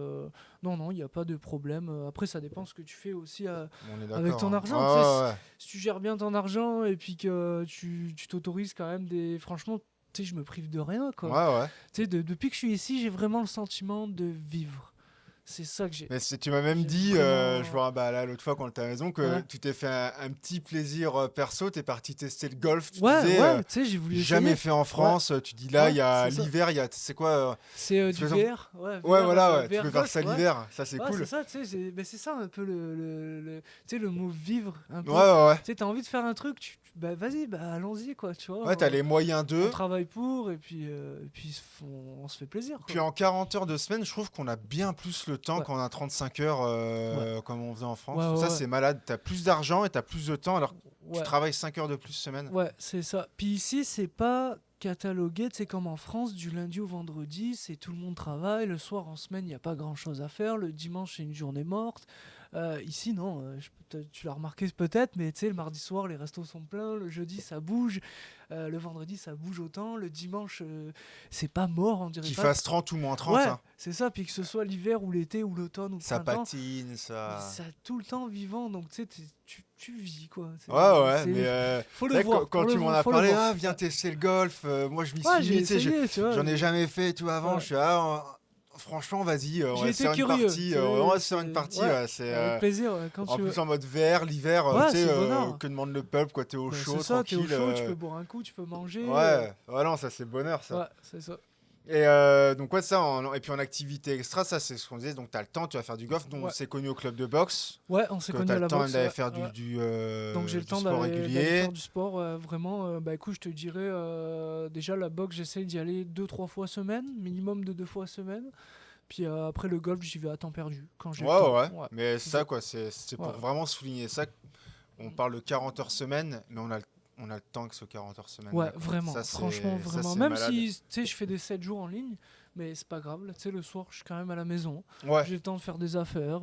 non, non, il n'y a pas de problème. Après, ça dépend ce que tu fais aussi On est avec d'accord, ton hein. argent. Tu sais, Ouais, ouais, si tu gères bien ton argent et puis que tu t'autorises quand même des. Franchement, tu sais, je me prive de rien, ouais. quoi. Ouais, ouais. Tu sais, depuis que je suis ici, j'ai vraiment le sentiment de vivre. C'est ça que j'ai. Mais tu m'as même J'ai dit, je vraiment. vois bah, là l'autre fois quand tu as raison, que Ouais, tu t'es fait un petit plaisir perso, t'es parti tester le golf, tu ouais, disais, ouais, tu sais, j'ai voulu jamais essayer. fait en Ouais, France, tu dis là, ouais, il y a c'est ça. l'hiver, il y a, c'est quoi, C'est tu du fais VR, ouais, ouais, voilà, ouais, tu VR peux faire golf, ça ouais. l'hiver, ça c'est Ouais, c'est cool. ça, tu sais, ben, c'est ça un peu tu sais, le mot vivre, un Ouais, peu. ouais, ouais. Tu sais, t'as envie de faire un truc, bah vas-y, bah allons-y, quoi, tu vois. Ouais, t'as les moyens On d'eux. travaille pour, et puis on se fait plaisir, Puis quoi. en 40 heures de semaine, je trouve qu'on a bien plus le temps Ouais, qu'en a 35 heures ouais, comme on faisait en ouais, France. Ça, ouais, c'est malade. T'as plus d'argent et t'as plus de temps alors que tu ouais. travailles 5 heures de plus semaine. Ouais, c'est ça. Puis ici, c'est pas catalogué, c'est comme en France, du lundi au vendredi, c'est tout le monde travaille. Le soir, en semaine, il n'y a pas grand-chose à faire. Le dimanche, c'est une journée morte. Ici, non. Tu l'as remarqué peut-être, mais tu sais, le mardi soir, les restos sont pleins. Le jeudi, ça bouge. Le vendredi, ça bouge autant. Le dimanche, c'est pas mort, on dirait Qu'il pas. fasse 30 ou moins 30, Ouais, hein. c'est ça. Puis que ce soit l'hiver ou l'été ou l'automne ou le Ça printemps, patine, ça... ça tout le temps vivant. Donc tu sais, tu vis quoi. Ouais, mais faut c'est le vrai que voir. quand tu m'en as faut le parlé, voir. viens tester le golf. Moi, je m'y Ouais, suis j'ai mis, tu sais, essayé, tu vois. j'en ai jamais fait et tout avant. Ouais. Je suis franchement, vas-y, on J'ai va se été faire une curieux. partie. On va se faire une partie. Ouais, Ouais, c'est avec plaisir, quand en tu veux. plus en mode VR, l'hiver, tu Ouais, sais, c'est bonheur. que demande le peuple, quoi. T'es au Ben, chaud, c'est ça, t'es au tranquille. chaud, tu peux boire un coup, tu peux manger. Ouais, non, ça c'est bonheur, ça. Ouais, c'est ça. Et donc, ouais, ça, et puis en activité extra, ça c'est ce qu'on disait. Donc, t'as le temps, tu vas faire du golf. Donc, Ouais. c'est connu au club de boxe. Ouais, on s'est Que connus t'as à le la temps boxe. d'aller Ouais, faire ouais. Donc j'ai le du temps sport d'aller régulier. faire du sport, vraiment. Bah écoute, je te dirais, déjà la boxe, j'essaye d'y aller 2-3 fois semaine, minimum de 2 fois semaine. Puis après le golf, j'y vais à temps perdu, quand j'ai le temps. Ouais. Ouais, Mais c'est ça, ça. quoi, c'est pour Ouais. vraiment souligner ça. On parle de 40 heures semaine, mais on a le temps que ce 40 heures semaine. Ouais, Là, quoi. vraiment, Ça, franchement, ça, vraiment. c'est Même malade. si, tu sais, je fais des 7 jours en ligne, mais c'est pas grave. Là, tu sais, le soir, je suis quand même à la maison. Ouais. J'ai le temps de faire des affaires.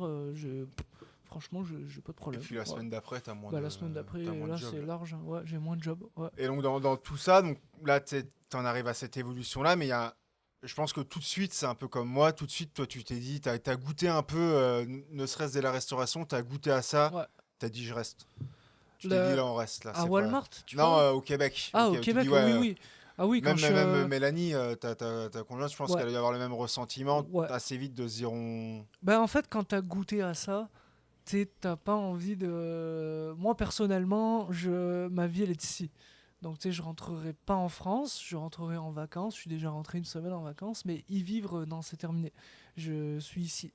Franchement, j'ai pas de Et problème. puis la Ouais. semaine d'après, t'as moins Bah, de la semaine d'après, t'as moins de là, job, c'est là. large. Hein. Ouais, j'ai moins de job. Ouais. Et donc, dans tout ça, donc, là, t'en arrives à cette évolution-là, mais il y a. Je pense que tout de suite, c'est un peu comme moi. Tout de suite, toi, tu t'es dit, t'as goûté un peu, ne serait-ce dès la restauration, t'as goûté à ça, Ouais. t'as dit, je reste. Tu Le- t'es dit, là, on reste. Là, À c'est Walmart, tu Non, vois au Québec. Ah, au Tu Québec, dis, oui, ouais, oui. Ah oui, quand même Mélanie, ta conjointe, je pense Ouais. qu'elle a dû avoir le même ressentiment Ouais. assez vite de se dire Bah, en fait, quand t'as goûté à ça, tu sais, t'as pas envie de. Moi, personnellement, ma vie, elle est ici. Donc, tu sais, je rentrerai pas en France, je rentrerai en vacances. Je suis déjà rentré une semaine en vacances, mais y vivre, non, c'est terminé. Je suis ici.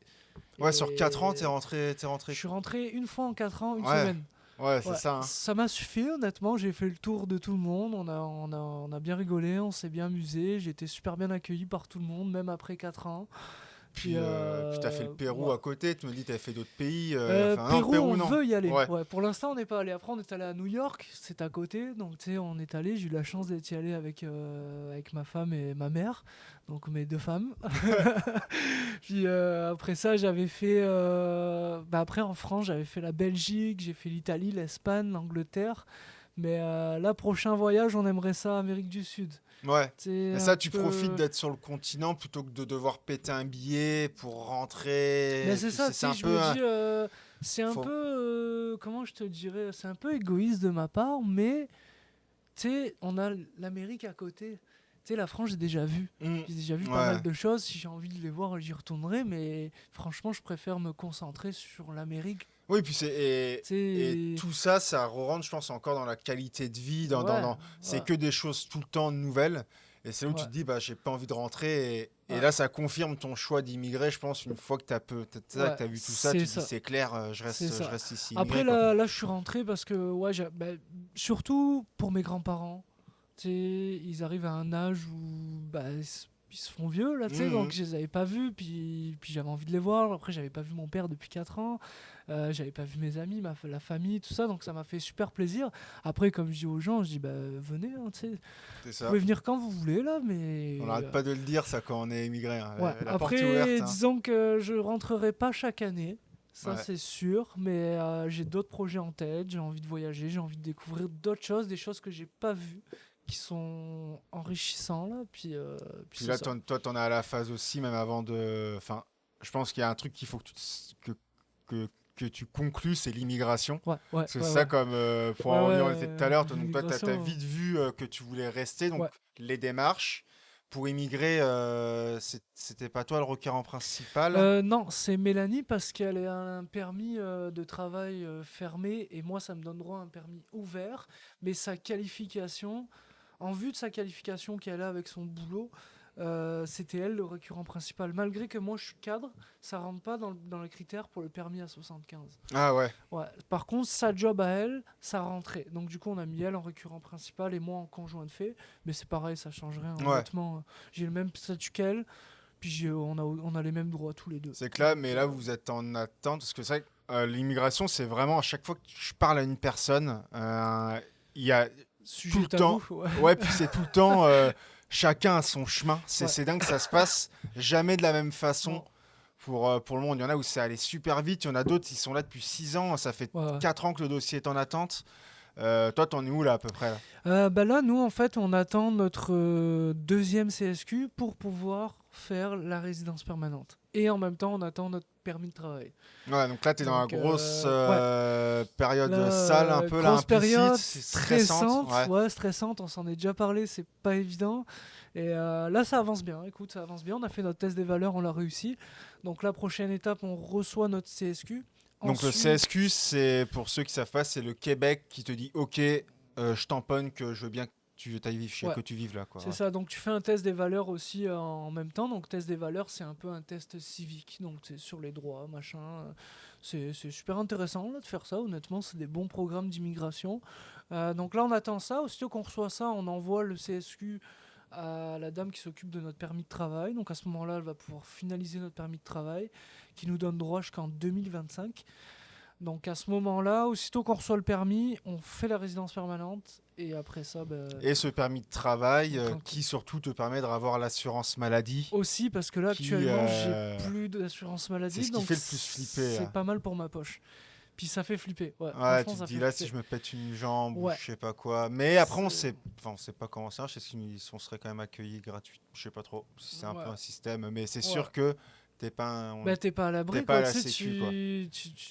Ouais, Et sur 4 ans, t'es rentré. Je suis rentré une fois en 4 ans, une Ouais. semaine. Ouais, c'est Ouais, ça. Hein. ça m'a suffi, honnêtement. J'ai fait le tour de tout le monde. On a bien rigolé, on s'est bien amusé. J'ai été super bien accueilli par tout le monde, même après 4 ans. Puis t'as fait le Pérou ouais. à côté, tu me dis t'avais fait d'autres pays. Pérou, Pérou, on non. veut y aller. Ouais. Ouais, pour l'instant, on n'est pas allé. Après, on est allé à New York, c'est à côté. Donc, tu sais, on est allé. J'ai eu la chance d'être y allé avec ma femme et ma mère. Donc, mes 2 femmes. Puis après ça, j'avais fait. Après, en France, j'avais fait la Belgique, j'ai fait l'Italie, l'Espagne, l'Angleterre. Mais là, prochain voyage, on aimerait ça Amérique du Sud. Ouais. Mais ça, tu peu... profites d'être sur le continent plutôt que de devoir péter un billet pour rentrer. Mais c'est ça, c'est un je peu. me dis, c'est un Faut- peu, comment je te dirais, c'est un peu égoïste de ma part, mais tu sais, on a l'Amérique à côté. Tu sais, la France, j'ai déjà vu. Mm. J'ai déjà vu Ouais. pas mal de choses. Si j'ai envie de les voir, j'y retournerai. Mais franchement, je préfère me concentrer sur l'Amérique. Oui, puis et C'est tout ça, ça rentre, je pense, encore dans la qualité de vie. ouais, C'est ouais. que des choses tout le temps nouvelles. Et c'est là où tu Ouais. te dis, bah, j'ai pas envie de rentrer. Et Ouais. là, ça confirme ton choix d'immigrer, je pense, une fois que Ouais, t'as vu tout ça, c'est tu te ça. dis, c'est clair, je C'est ça. reste ici. Après, immigré, quoi. là, je suis rentré parce que, ouais, surtout pour mes grands-parents. Tu sais, ils arrivent à un âge où ils se font vieux, là, tu sais, Mhm. donc je les avais pas vus, puis j'avais envie de les voir. Après, j'avais pas vu mon père depuis 4 ans, j'avais pas vu mes amis, la famille, tout ça, donc ça m'a fait super plaisir. Après, comme je dis aux gens, je dis, venez, hein, tu sais, C'est vous ça. pouvez venir quand vous voulez, là, mais. On n'arrête pas de le dire, ça, quand on est immigré. Hein. Ouais. La porte est Après, ouverte. Hein. disons que je rentrerai pas chaque année. Ça, Ouais. c'est sûr, mais j'ai d'autres projets en tête, j'ai envie de voyager, j'ai envie de découvrir d'autres choses, des choses que j'ai pas vues, qui sont enrichissants, là, puis Puis c'est là, ça. toi, t'en es à la phase aussi, même avant de. Enfin, je pense qu'il y a un truc qu'il faut que tu conclues, c'est l'immigration. Ouais, ouais, C'est ouais, ça, ouais. comme pour Ouais, en revenir, on ouais, était tout à l'heure. Donc, toi, t'as l'immigration, vite vu que tu voulais rester. Donc, ouais. les démarches. Pour immigrer, c'était pas toi le requérant principal. Non, c'est Mélanie parce qu'elle a un permis de travail fermé et moi ça me donne droit à un permis ouvert, mais sa qualification, en vue de sa qualification qu'elle a avec son boulot, c'était elle le récurrent principal. Malgré que moi je suis cadre, ça rentre pas dans les critères pour le permis à 75. Ah ouais. Ouais. Par contre, sa job à elle, ça rentrait. Donc du coup, on a mis elle en récurrent principal et moi en conjoint de fait. Mais c'est pareil, ça change rien. Ouais. Honnêtement, j'ai le même statut qu'elle. Puis on a les mêmes droits tous les deux. C'est que là, mais là, vous êtes en attente. Parce que c'est vrai que l'immigration, c'est vraiment à chaque fois que je parle à une personne, il y a Sujet tout le tabou, temps. ouais. Ouais, puis c'est tout le temps. Chacun a son chemin. Ouais. C'est dingue que ça se passe jamais de la même façon. Non. pour le monde. Il y en a où c'est allé super vite, il y en a d'autres, ils sont là depuis 6 ans, ça fait Ouais. 4 ans que le dossier est en attente. Toi, t'en es où là à peu près là? Bah là, nous, en fait, on attend notre deuxième CSQ pour pouvoir faire la résidence permanente. Et en même temps, on attend notre permis de travail. Ouais, donc là, t'es dans la Donc, grosse ouais. période Là, sale un peu, là, grosse implicite, période, c'est stressante. Ouais. ouais, stressante, on s'en est déjà parlé, c'est pas évident. Et là, ça avance bien, écoute, ça avance bien. On a fait notre test des valeurs, on l'a réussi. Donc, la prochaine étape, on reçoit notre CSQ. Donc le Ensuite, CSQ, c'est pour ceux qui savent pas, c'est le Québec qui te dit OK, je tamponne que je veux bien que tu ailles vivre ouais, que tu vives là, quoi. c'est Ouais. ça. Donc, tu fais un test des valeurs aussi en même temps. Donc, test des valeurs, c'est un peu un test civique. Donc, c'est sur les droits, machin. C'est super intéressant là, de faire ça. Honnêtement, c'est des bons programmes d'immigration. Donc là, on attend ça. Aussitôt qu'on reçoit ça, on envoie le CSQ à la dame qui s'occupe de notre permis de travail. Donc à ce moment-là, elle va pouvoir finaliser notre permis de travail qui nous donne droit jusqu'en 2025. Donc à ce moment-là, aussitôt qu'on reçoit le permis, on fait la résidence permanente et après ça, Et ce permis de travail tranquille. qui surtout te permet d'avoir l'assurance maladie, Aussi parce que là qui actuellement, j'ai plus d'assurance c'est maladie, ce qui donc fait le plus flipper. c'est pas mal pour ma poche. Puis ça fait flipper. Ouais, Ouais, franchement, tu te ça dis fait là si flipper. je me pète une jambe ou Ouais. je sais pas quoi. Mais après C'est- on sait pas comment ça marche. Est-ce qu'on serait quand même accueillis gratuit? Je sais pas trop. Si c'est un peu Ouais. un système, mais c'est Ouais. sûr que t'es pas T'es pas à t'es l'abri, pas à quoi. Tu la sais, sécu, quoi.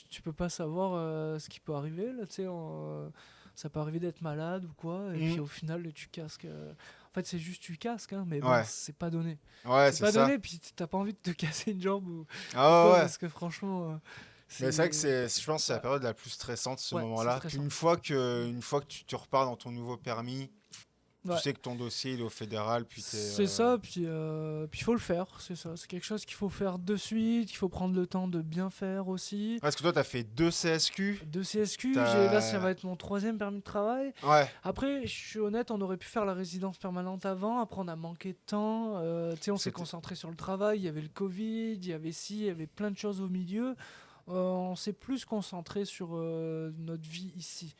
tu peux pas savoir ce qui peut arriver, là, tu sais. Ça peut arriver d'être malade ou quoi, et puis Mm. au final, tu casques. En fait, c'est juste tu casques, hein, mais bon, Ouais, c'est pas donné. ouais, C'est c'est pas ça. donné, puis t'as pas envie de te casser une jambe ou Ah quoi, ouais. parce que franchement, Mais c'est vrai que c'est. je pense que c'est la Ouais, période la plus stressante, ce ouais, c'est moment-là. Puis stressant. une fois que tu repars dans ton nouveau permis, tu Ouais. sais que ton dossier il est au fédéral, puis t'es. C'est ça, puis il faut le faire, c'est ça. C'est quelque chose qu'il faut faire de suite, il faut prendre le temps de bien faire aussi. Parce que toi, t'as fait 2 CSQ. De CSQ, là ça T'as. va être mon troisième permis de travail. Ouais. Après, je suis honnête, on aurait pu faire la résidence permanente avant. Après, on a manqué de temps. Tu sais, on s'est C'était. concentré sur le travail. Il y avait le Covid, il y avait ci, il y avait plein de choses au milieu. On s'est plus concentré sur notre vie ici.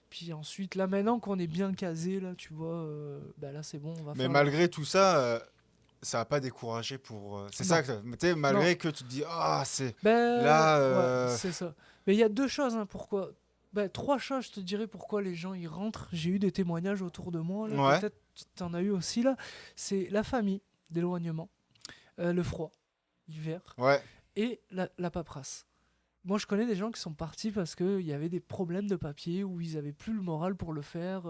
Puis ensuite, là maintenant qu'on est bien casé, là, tu vois, là c'est bon, on va Mais faire la. malgré tout ça, ça n'a pas découragé pour. C'est Non, ça que. Tu sais, non. malgré que tu te dis, ah, c'est. Ben Là. ouais, c'est ça. Mais il y a deux choses, hein, pourquoi. Trois choses, je te dirais pourquoi les gens y rentrent. J'ai eu des témoignages autour de moi, là, Ouais. peut-être tu en as eu aussi là. C'est la famille, d'éloignement, le froid, l'hiver, Ouais. et la paperasse. Moi, je connais des gens qui sont partis parce qu'il y avait des problèmes de papier ou ils avaient plus le moral pour le faire.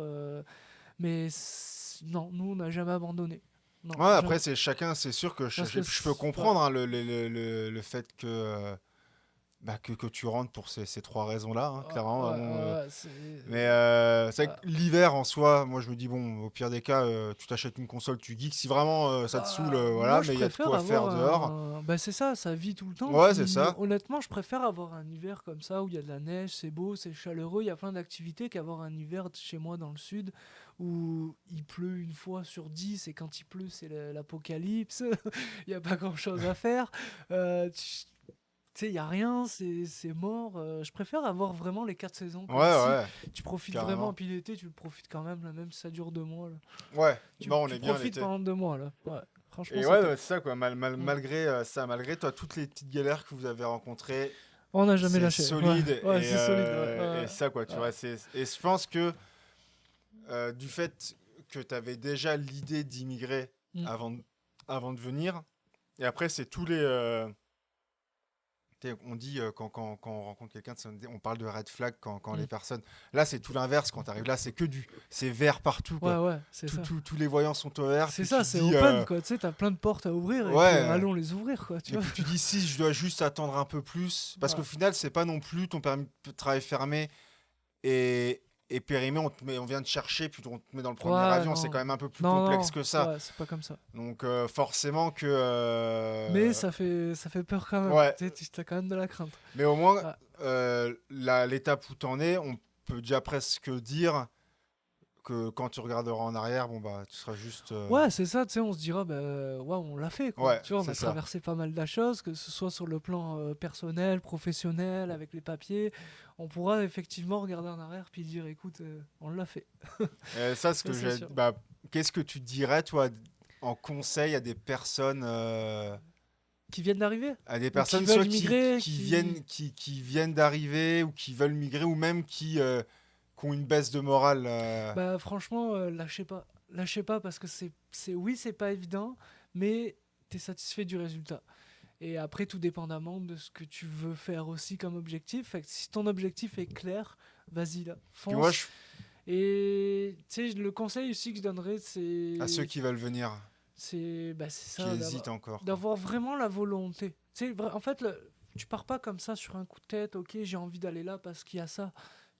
Mais non, nous, on n'a jamais abandonné. Non, Ouais, jamais. après, c'est chacun, c'est sûr que Parce que je peux ouais, comprendre hein, le fait que. Que tu rentres pour ces 3 raisons-là, hein, clairement. Mais c'est vrai ouais. que l'hiver en soi, moi je me dis, bon, au pire des cas, tu t'achètes une console, tu geeks. Si vraiment ça te saoule, voilà, Moi, je mais il y a de préfère quoi faire avoir dehors. un. Bah, c'est ça, ça vit tout le temps. Ouais, c'est Puis, ça. honnêtement, je préfère avoir un hiver comme ça où il y a de la neige, c'est beau, c'est chaleureux, il y a plein d'activités qu'avoir un hiver chez moi dans le sud où il pleut une fois sur 10 et quand il pleut, c'est l'apocalypse. Il n'y a pas grand-chose à faire. Tu sais, il n'y a rien, c'est mort. Je préfère avoir vraiment les 4 saisons Ouais, comme ici. ouais, Tu profites carrément. vraiment, puis l'été, tu le profites quand même, là, même si ça dure 2 mois. Là. Ouais, bon, on Tu est bien profites l'été. pendant 2 mois, là. Ouais, franchement, Et c'est ouais, top. c'est ça, quoi. Mm. Malgré ça, malgré toi, toutes les petites galères que vous avez rencontrées, On n'a jamais c'est lâché. Ouais, solide. ouais c'est solide. Ouais, Et ça, quoi, tu ouais. vois. Et je pense que du fait que tu avais déjà l'idée d'immigrer Mm. avant de venir, et après, c'est tous les. On dit quand on rencontre quelqu'un, on parle de red flag quand les Mm. personnes. Là, c'est tout l'inverse. Quand tu arrives là, c'est c'est vert partout. Ouais, Quoi. ouais, c'est ça. Tous les voyants sont au vert. C'est puis ça, tu te c'est dis, open, quoi. Tu sais, t'as plein de portes à ouvrir et puis ouais. allons les ouvrir, quoi. Tu Et vois. puis tu dis si je dois juste attendre un peu plus. Parce Ouais. qu'au final, c'est pas non plus ton permis de travail fermé et périmé. On vient te chercher, puis on te met dans le premier Ouais, avion. non. C'est quand même un peu plus Non, complexe non. que ça. Ouais, c'est pas comme ça. Donc forcément que. Mais ça fait peur quand même. Ouais. Tu sais, t'as quand même de la crainte. Mais au moins, Ouais. l'étape où t'en es, on peut déjà presque dire que quand tu regarderas en arrière, bon bah tu seras juste. Ouais, c'est ça, tu sais, on se dira, ouais, on l'a fait, quoi. Ouais, Tu vois, on c'est a ça. traversé pas mal de choses, que ce soit sur le plan personnel, professionnel, avec les papiers. On pourra effectivement regarder en arrière puis dire, écoute, on l'a fait. Ça, ce Ça, que c'est sûr. qu'est-ce que tu dirais, toi, en conseil à des personnes qui viennent d'arriver. À des personnes veulent soit migrer, qui viennent d'arriver ou qui veulent migrer ou même qui ont une baisse de morale. Bah franchement, lâchez pas. Lâchez pas parce que oui, c'est pas évident, mais t'es satisfait du résultat. Et après, tout dépendamment de ce que tu veux faire aussi comme objectif. Fait que si ton objectif est clair, vas-y là, Puis moi, fonce. Et tu sais, le conseil aussi que je donnerais, c'est... à ceux qui veulent venir, c'est qui ça, hésitent encore. d'avoir vraiment la volonté. Tu sais, en fait, tu pars pas comme ça sur un coup de tête, ok, j'ai envie d'aller là parce qu'il y a ça.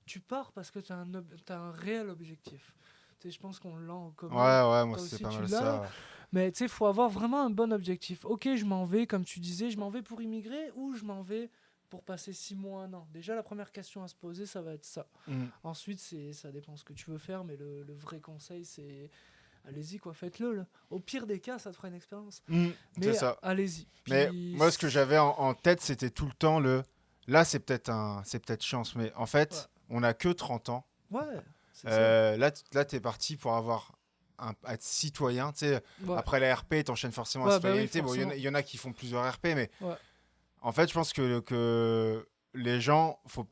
Tu pars parce que t'as un réel objectif. Tu sais, je pense qu'on l'a en commun. Ouais, moi Toi c'est aussi, pas tu mal l'as. ça. Mais tu sais, il faut avoir vraiment un bon objectif. Ok, je m'en vais, comme tu disais, je m'en vais pour immigrer ou je m'en vais pour passer 6 mois, 1 an. Déjà, la première question à se poser, ça va être ça. Ensuite, ça dépend ce que tu veux faire, mais le vrai conseil, c'est allez-y, quoi, faites-le. Là. Au pire des cas, ça te fera une expérience. Mais C'est ça. allez-y. Mais Puis, moi, ce que j'avais en tête, c'était tout le temps Là, c'est peut-être chance, mais en fait, on a que 30 ans. Ouais, c'est ça. Là, t'es parti pour être citoyen. Tu sais, après la RP, t'enchaînes forcément la citoyenneté. Bah oui, Bon, il y en a qui font plusieurs RP, mais Ouais. en fait, je pense que les gens, faut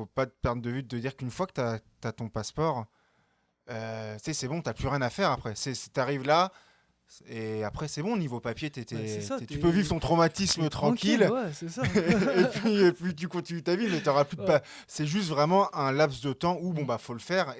pas te perdre de vue de dire qu'une fois que t'as ton passeport, tu sais, c'est bon, t'as plus rien à faire après. T'arrives là, et après, c'est bon, niveau papier, c'est ça, tu peux vivre ton traumatisme tranquille. Ouais, c'est ça. et puis tu continues ta vie, mais t'auras plus de c'est juste vraiment un laps de temps où, faut le faire.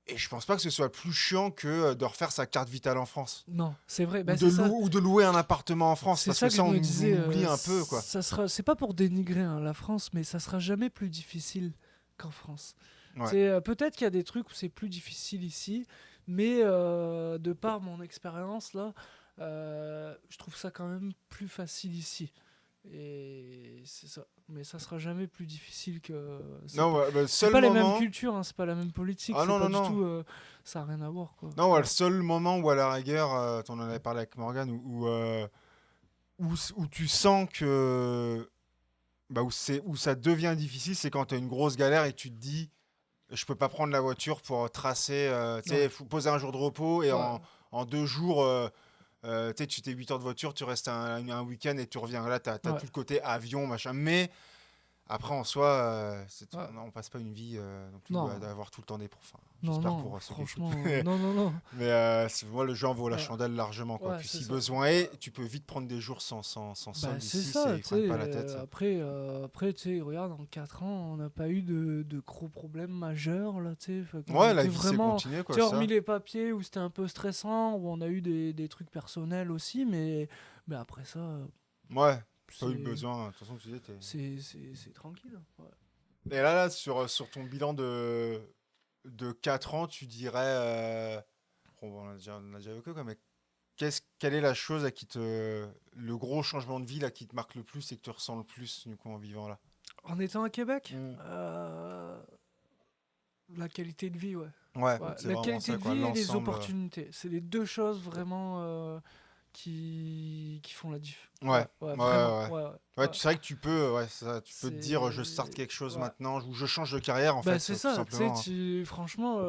Et je pense pas que ce soit plus chiant que de refaire sa carte vitale en France. Non, c'est vrai. Ou de louer un appartement en France. Parce que ça, on oublie un peu, quoi. C'est pas pour dénigrer la France, mais ça sera jamais plus difficile qu'en France. Ouais. Peut-être qu'il y a des trucs où c'est plus difficile ici, mais de par mon expérience là, je trouve ça quand même plus facile ici. Et c'est ça. Mais ça sera jamais plus difficile que. C'est pas les mêmes cultures, hein, c'est pas la même politique. Ah, non. Du tout, ça n'a rien à voir, quoi. Non, le seul moment où à la rigueur, t'en en avais parlé avec Morgane, où tu sens que. Où ça devient difficile, c'est quand t'as une grosse galère et tu te dis. Je peux pas prendre la voiture pour tracer, faut poser un jour de repos et en 2 jours, tu t'es 8 heures de voiture, tu restes un week-end et tu reviens. Là, t'as tout le côté avion, machin. Mais après, en soi, on passe pas une vie d'avoir tout le temps des profs. J'espère pour ceux franchement, non. Mais moi, le jeu en vaut la chandelle largement. Quoi. Puis si ça. besoin est, tu peux vite prendre des jours sans solde ici. C'est ça, c'est pas la tête. Après, tu sais, regarde, en 4 ans, on n'a pas eu de gros problèmes majeurs. Là, la vie s'est continuée. Hormis les papiers où c'était un peu stressant, où on a eu des trucs personnels aussi, mais après ça... Ouais, pas eu besoin. De toute façon, tu disais, c'est tranquille. Ouais. Et là sur ton bilan de 4 ans, tu dirais... on a déjà évoqué, quoi, mais quelle est la chose le gros changement de vie là, qui te marque le plus et que tu ressens le plus du coup, en vivant là? En étant à Québec, la qualité de vie, Ouais, la qualité de vie et les opportunités. C'est les deux choses vraiment qui font la diff. Ouais, c'est vrai que tu peux te dire je starte quelque chose maintenant ou je change de carrière en fait. C'est ça, tout simplement. Franchement,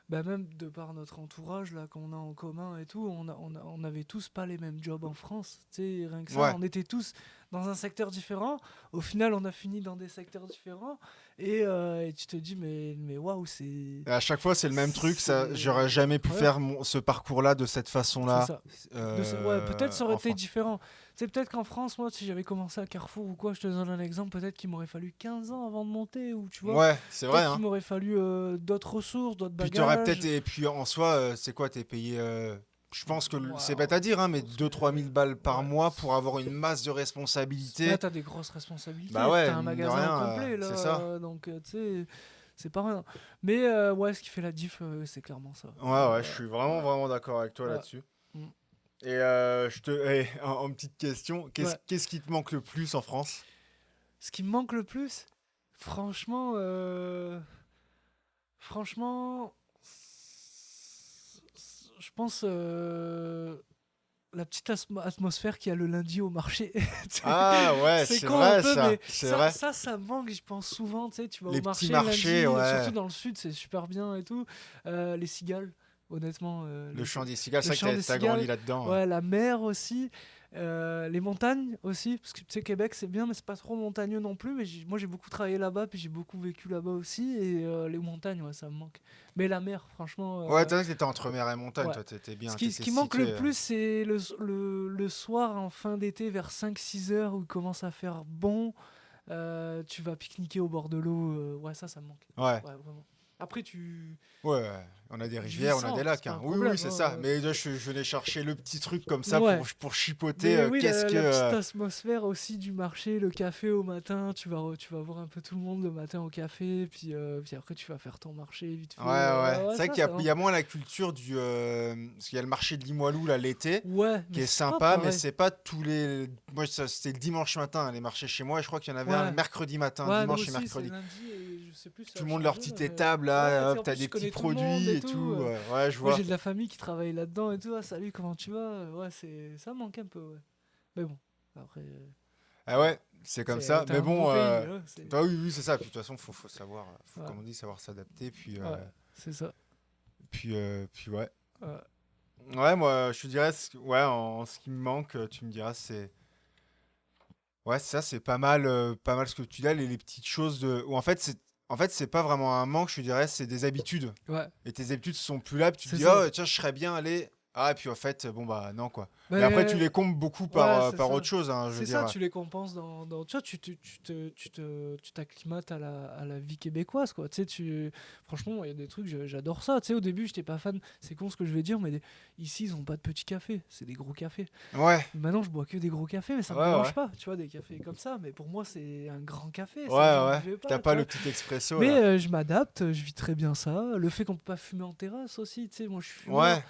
même de par notre entourage là qu'on a en commun et tout, on avait tous pas les mêmes jobs en France. Rien que ça, on était tous dans un secteur différent. Au final, on a fini dans des secteurs différents et tu te dis mais waouh, c'est. Et à chaque fois, c'est le même truc. J'aurais jamais pu faire ce parcours-là de cette façon-là. C'est ça. Peut-être ça aurait été différent. Peut-être qu'en France, moi, si j'avais commencé à Carrefour ou quoi, je te donne un exemple, peut-être qu'il m'aurait fallu 15 ans avant de monter, ou tu vois. Ouais, c'est vrai. Il m'aurait fallu d'autres ressources, d'autres bagages. Et puis en soi, c'est quoi, t'es payé... Je pense que c'est bête à dire, mais 2-3 000 balles par mois pour avoir une masse de responsabilités. Là, t'as des grosses responsabilités. T'as un magasin complet, là. C'est ça. Donc, tu sais, c'est pas rien. Mais ce qui fait la diff, c'est clairement ça. Ouais, je suis vraiment d'accord avec toi là-dessus. Et en petite question, qu'est-ce qui te manque le plus en France? Ce qui me manque le plus, franchement, je pense la petite atmosphère qu'il y a le lundi au marché. Ah ouais, c'est vrai ça. C'est vrai. Ça manque, je pense souvent. Tu vas les au marché, petits marchés, lundi, surtout dans le sud, c'est super bien et tout. Les cigales. honnêtement. Le chant des cigales, le c'est chant vrai des que t'as cigales, grandi là-dedans. ouais, la mer aussi, les montagnes aussi, parce que tu sais, Québec c'est bien, mais c'est pas trop montagneux non plus. Mais moi j'ai beaucoup travaillé là-bas, puis j'ai beaucoup vécu là-bas aussi, et les montagnes, ouais, ça me manque. Mais la mer, franchement, Ouais, t'as dit que t'étais entre mer et montagne, ouais. toi, t'étais Ce bien, qui, ce t'étais qui manque le situé. plus, c'est le soir en fin d'été, vers 5-6 heures, où il commence à faire bon. Tu vas pique-niquer au bord de l'eau. Ouais, ça me manque. Ouais. Ouais, vraiment. Après, Ouais, on a des je vis rivières, on a des sans, c'est lacs. pas Hein. un Oui, problème, c'est ça. hein. Mais là, je venais chercher le petit truc comme ça Ouais. pour chipoter. Mais oui, Qu'est-ce que. la petite atmosphère aussi du marché, le café au matin, tu vas voir un peu tout le monde le matin au café, puis après tu vas faire ton marché vite fait. Ouais, ouais. Ouais, C'est vrai ça, qu'il y a, ça il manque. y a moins la culture du. Parce qu'il y a le marché de Limoilou, là, l'été, Ouais, qui mais est c'est pas sympa, mais pareil. c'est pas tous les. Moi, c'était le dimanche matin, les marchés chez moi, et je crois qu'il y en avait un le Ouais, mercredi matin, ouais, nous dimanche et aussi, c'est mercredi. lundi et je sais plus, ça Tout a le monde leur changé petite là, mais étable, ouais, là, tu sais, hop, en t'as plus des je petits connais tout le monde produits et et tout. tout. Ouais, je Moi vois. j'ai de la famille qui travaille là-dedans et tout. Ah, salut, comment tu vas? Ouais, ça manque un peu, ouais. Mais bon, après, Ah ouais, c'est comme ça. t'as Mais un nouveau bon, pays, hein, bah oui, oui, c'est ça. Puis de toute façon, faut savoir, ouais, comme on dit, savoir s'adapter. ouais, c'est ça. Puis ouais. Ouais. Ouais, moi, je te dirais, ouais, en ce qui me manque, tu me diras, ouais, ça, c'est pas mal ce que tu dis là, les petites choses de, ou en fait, c'est pas vraiment un manque, je te dirais, c'est des habitudes. Ouais, Et tes habitudes sont plus là, puis tu te c'est dis, ça. oh, tiens, je serais bien allé. Ah, et puis en fait, bon, bah, non, quoi. Mais après, tu Mais les combles beaucoup ouais, c'est par autre ça. chose, hein, je veux C'est ça, dire. tu les compenses tu vois, tu t'acclimates à la vie québécoise, quoi. Tu sais, franchement, il y a des trucs, j'adore ça. Tu sais, au début, j'étais pas fan, c'est con ce que je vais dire, mais ici, ils ont pas de petits cafés, c'est des gros cafés. Ouais, Maintenant, je bois que des gros cafés, mais ça ouais, me dérange ouais. pas, tu vois, des cafés comme ça. Mais pour moi, c'est un grand café, ça, Ouais, j'en ouais. buvais T'as pas, pas tu le vois. petit expresso, Mais là. je m'adapte, je vis très bien ça. Le fait qu'on peut pas fumer en terrasse aussi, tu sais, moi je suis fumeur. Ouais.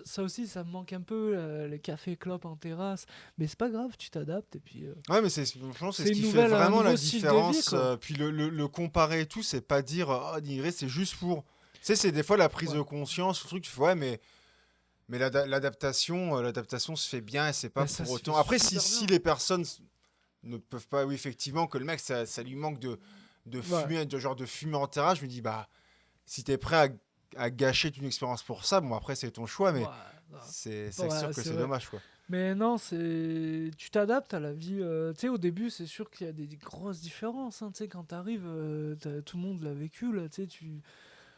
Ça aussi, ça me manque un peu, les cafés clopes en terrasse. Mais c'est pas grave, tu t'adaptes et puis Ouais, mais je pense que c'est ce c'est qui fait un vraiment la nouveau style de vie, différence. quoi. Puis le comparer et tout, c'est pas dire, oh, Nigré, c'est juste pour. Tu sais, c'est des fois la prise Ouais. de conscience, le truc, tu fais, ouais, mais l'adaptation se fait bien et c'est pas Bah, ça pour se fait autant. Après, super si bien. les personnes ne peuvent pas, oui, effectivement, que le mec, ça lui manque de Ouais. fumer, de fumer en terrasse, je me dis, bah, si t'es prêt à gâcher une expérience pour ça, bon, après, c'est ton choix, mais Ouais, non. c'est sûr Ouais, que c'est c'est vrai. dommage, quoi. Mais non, tu t'adaptes à la vie. Tu sais, au début, c'est sûr qu'il y a des grosses différences, hein. Tu sais, quand t'arrives, tout le monde l'a vécu, là. Tu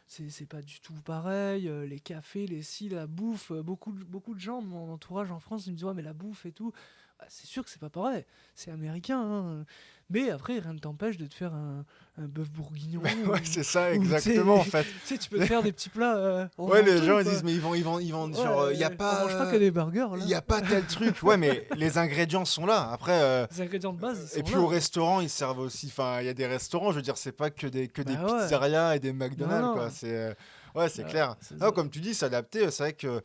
sais, c'est pas du tout pareil. Les cafés, la bouffe. Beaucoup de gens de mon entourage en France, ils me disent, ouais, mais la bouffe et tout. Bah, c'est sûr que c'est pas pareil. C'est américain, hein. Mais après, rien ne t'empêche de te faire un bœuf bourguignon. Ouais, c'est ça, Ou exactement, en fait. tu sais, tu peux te faire des petits plats en Ouais, les vanteux, gens ils quoi. disent mais ils vendent genre il y a Ouais, on mange pas que des burgers, y là. a pas tel truc. Ouais, mais les ingrédients sont là. Après Les ingrédients de base, ils et sont puis là. au restaurant, ils servent aussi enfin il y a des restaurants, je veux dire c'est pas que des Bah ouais. pizzerias et des Non, McDonald's quoi, non. c'est ouais, c'est clair. C'est Non, ça. comme tu dis, s'adapter, c'est vrai que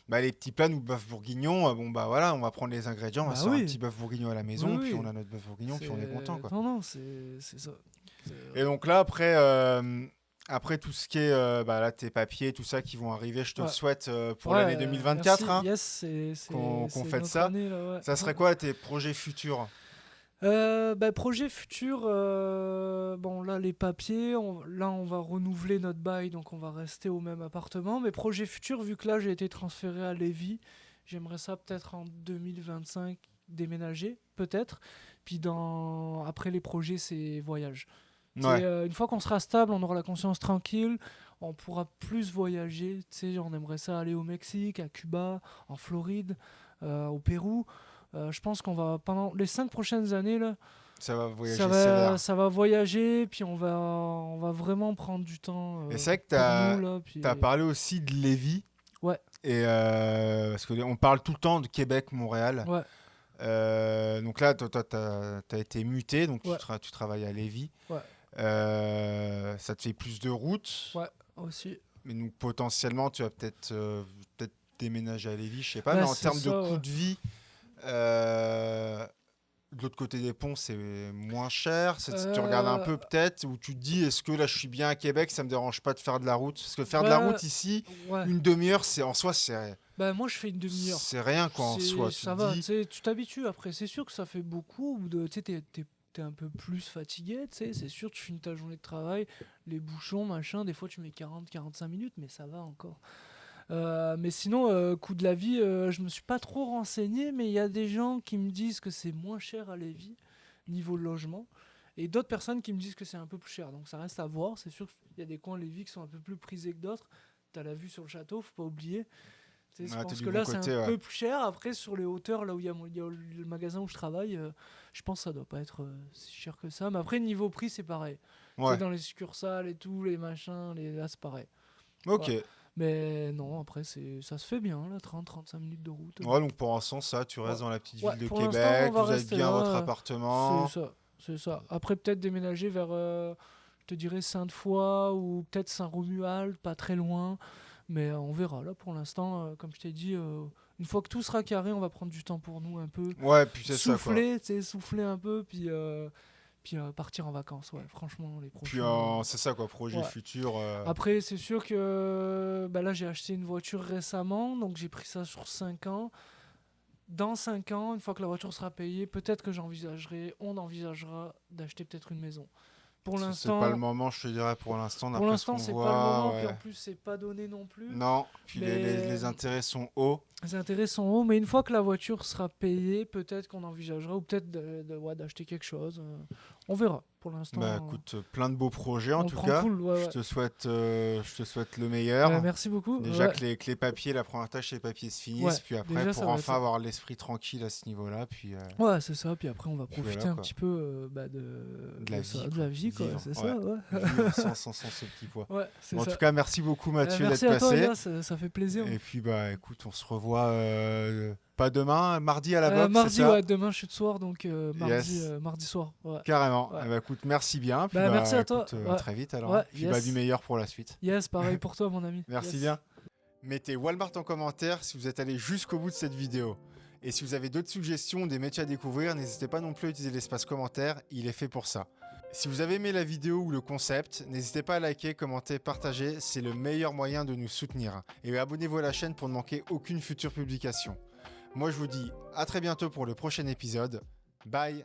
bah, les petits plats ou bœuf bourguignon, bon bah voilà, on va prendre les ingrédients, on va se Bah faire un oui. petit bœuf bourguignon à la Oui, maison, puis on oui. a notre bœuf bourguignon, puis on est content quoi. Non, non, c'est ça. Et donc là, après tout ce qui est bah, là, tes papiers, tout ça qui vont arriver, je te le Ouais. souhaite pour Ouais, l'année 2024, merci. hein, Yes, qu'on c'est fête notre ça. année, là, ouais. Ça serait quoi tes projets futurs? Bah, projet futur, bon là les papiers, là on va renouveler notre bail, donc on va rester au même appartement. Mais projet futur, vu que là j'ai été transféré à Lévis, j'aimerais ça peut-être en 2025 déménager, peut-être. Puis après les projets, c'est voyage. Tu sais, Ouais, une fois qu'on sera stable, on aura la conscience tranquille, on pourra plus voyager. Tu sais, on aimerait ça aller au Mexique, à Cuba, en Floride, au Pérou. Je pense qu'on va, pendant les 5 prochaines années, là, ça va ça voyager va, sévère. ça va voyager, puis on va vraiment prendre du temps Et c'est vrai que pour nous, là. t'as Puis, parlé aussi de Lévis, ouais, et parce qu'on parle tout le temps de Québec, Montréal. ouais, Donc là, toi, t'as été muté, donc ouais, tu travailles à Lévis. ouais, Ça te fait plus de route. ouais, aussi. Mais donc potentiellement, tu vas peut-être déménager à Lévis, je sais pas. Mais Bah, en c'est termes de ça, coût ouais. de vie, euh, de l'autre côté des ponts, c'est moins cher. Tu regardes un Euh, peu peut-être, ou tu te dis, est-ce que là, je suis bien à Québec, ça me dérange pas de faire de la route? Parce que faire de la bah, route ici, ouais. une demi-heure, c'est en soi, Bah, moi, je fais une demi-heure. c'est rien quoi en soi. Tu te Ça va, tu dis, sais, tu t'habitues après. C'est sûr que ça fait beaucoup. Tu sais, t'es t'es un peu plus fatigué, tu sais, c'est sûr, tu finis ta journée de travail, les bouchons, machin, des fois tu mets 40-45 minutes, mais ça va encore. Mais sinon, coût de la vie, je me suis pas trop renseigné, mais il y a des gens qui me disent que c'est moins cher à Lévis, niveau logement, et d'autres personnes qui me disent que c'est un peu plus cher. Donc ça reste à voir. C'est sûr qu'il y a des coins à Lévis qui sont un peu plus prisés que d'autres. Tu as la vue sur le château, faut pas oublier. Tu sais, je Ouais, t'es pense du que bon là, côté, c'est un ouais. peu plus cher. Après, sur les hauteurs, là où il y a le magasin où je travaille, je pense que ça doit pas être si cher que ça. Mais après, niveau prix, c'est pareil. Tu sais, Ouais, dans les succursales et tout, les machins, là, c'est pareil. ok. Ouais. Mais non, après, ça se fait bien, là, 30-35 minutes de route. Ouais, donc pour l'instant, ça, tu restes Ouais. dans la petite Ouais, ville de pour l'instant, on Québec, va vous êtes rester bien à là. votre C'est appartement. ça, c'est ça. Après, peut-être déménager vers, je te dirais, Sainte-Foy ou peut-être Saint-Romuald, pas très loin. Mais on verra. Là, pour l'instant, comme je t'ai dit, une fois que tout sera carré, on va prendre du temps pour nous un peu. Ouais, puis c'est ça, quoi. Souffler, tu sais, souffler un peu, puis partir en vacances. Ouais, franchement, les Puis prochains. c'est ça, quoi, projet Ouais. futur. Après, c'est sûr que bah là, j'ai acheté une voiture récemment, donc j'ai pris ça sur 5 ans. Dans 5 ans, une fois que la voiture sera payée, peut-être que on envisagera d'acheter peut-être une maison. Pour C'est pas le l'instant, moment, je te dirais, pour l'instant, pour d'après ce l'instant, qu'on c'est pas le voit. moment, puis en Ouais. plus, c'est pas donné non plus. Non, puis Mais les intérêts sont hauts. les intérêts sont hauts, mais une fois que la voiture sera payée, peut-être qu'on envisagera, ou peut-être ouais, d'acheter quelque chose. On verra. Pour l'instant, Bah écoute, plein de beaux projets en on le tout prend cas. cool. Ouais, Je ouais. te souhaite le meilleur. Merci beaucoup. Déjà Ouais. que les papiers, la première tâche, les papiers se finissent. Ouais, Puis après, déjà, ça pour va être enfin ça. avoir l'esprit tranquille à ce niveau-là. Puis Ouais, c'est ça. Puis après, on va Puis profiter voilà, un quoi. petit peu de la vie. de la vie, quoi. Vivre, C'est ouais. ça, ouais. Vivre sans ce petit poids. Ouais, c'est En ça. tout cas, merci beaucoup Mathieu d'être Merci à toi, passé. Elias, ça fait plaisir. Et puis bah écoute, on se revoit pas demain, mardi à la boxe, Mardi, c'est ça? ouais, demain je suis de soir, donc Yes. mardi soir. Ouais. Carrément. Ouais. Eh bah, écoute, merci bien. Puis Merci à toi. écoute, à Ouais. très vite alors. Ouais, Puis yes. du meilleur pour la suite. Yes, pareil pour toi, mon ami. Merci Yes. bien. Mettez Walmart en commentaire si vous êtes allé jusqu'au bout de cette vidéo. Et si vous avez d'autres suggestions, des métiers à découvrir, n'hésitez pas non plus à utiliser l'espace commentaire, il est fait pour ça. Si vous avez aimé la vidéo ou le concept, n'hésitez pas à liker, commenter, partager, c'est le meilleur moyen de nous soutenir. Et abonnez-vous à la chaîne pour ne manquer aucune future publication. Moi je vous dis à très bientôt pour le prochain épisode. Bye!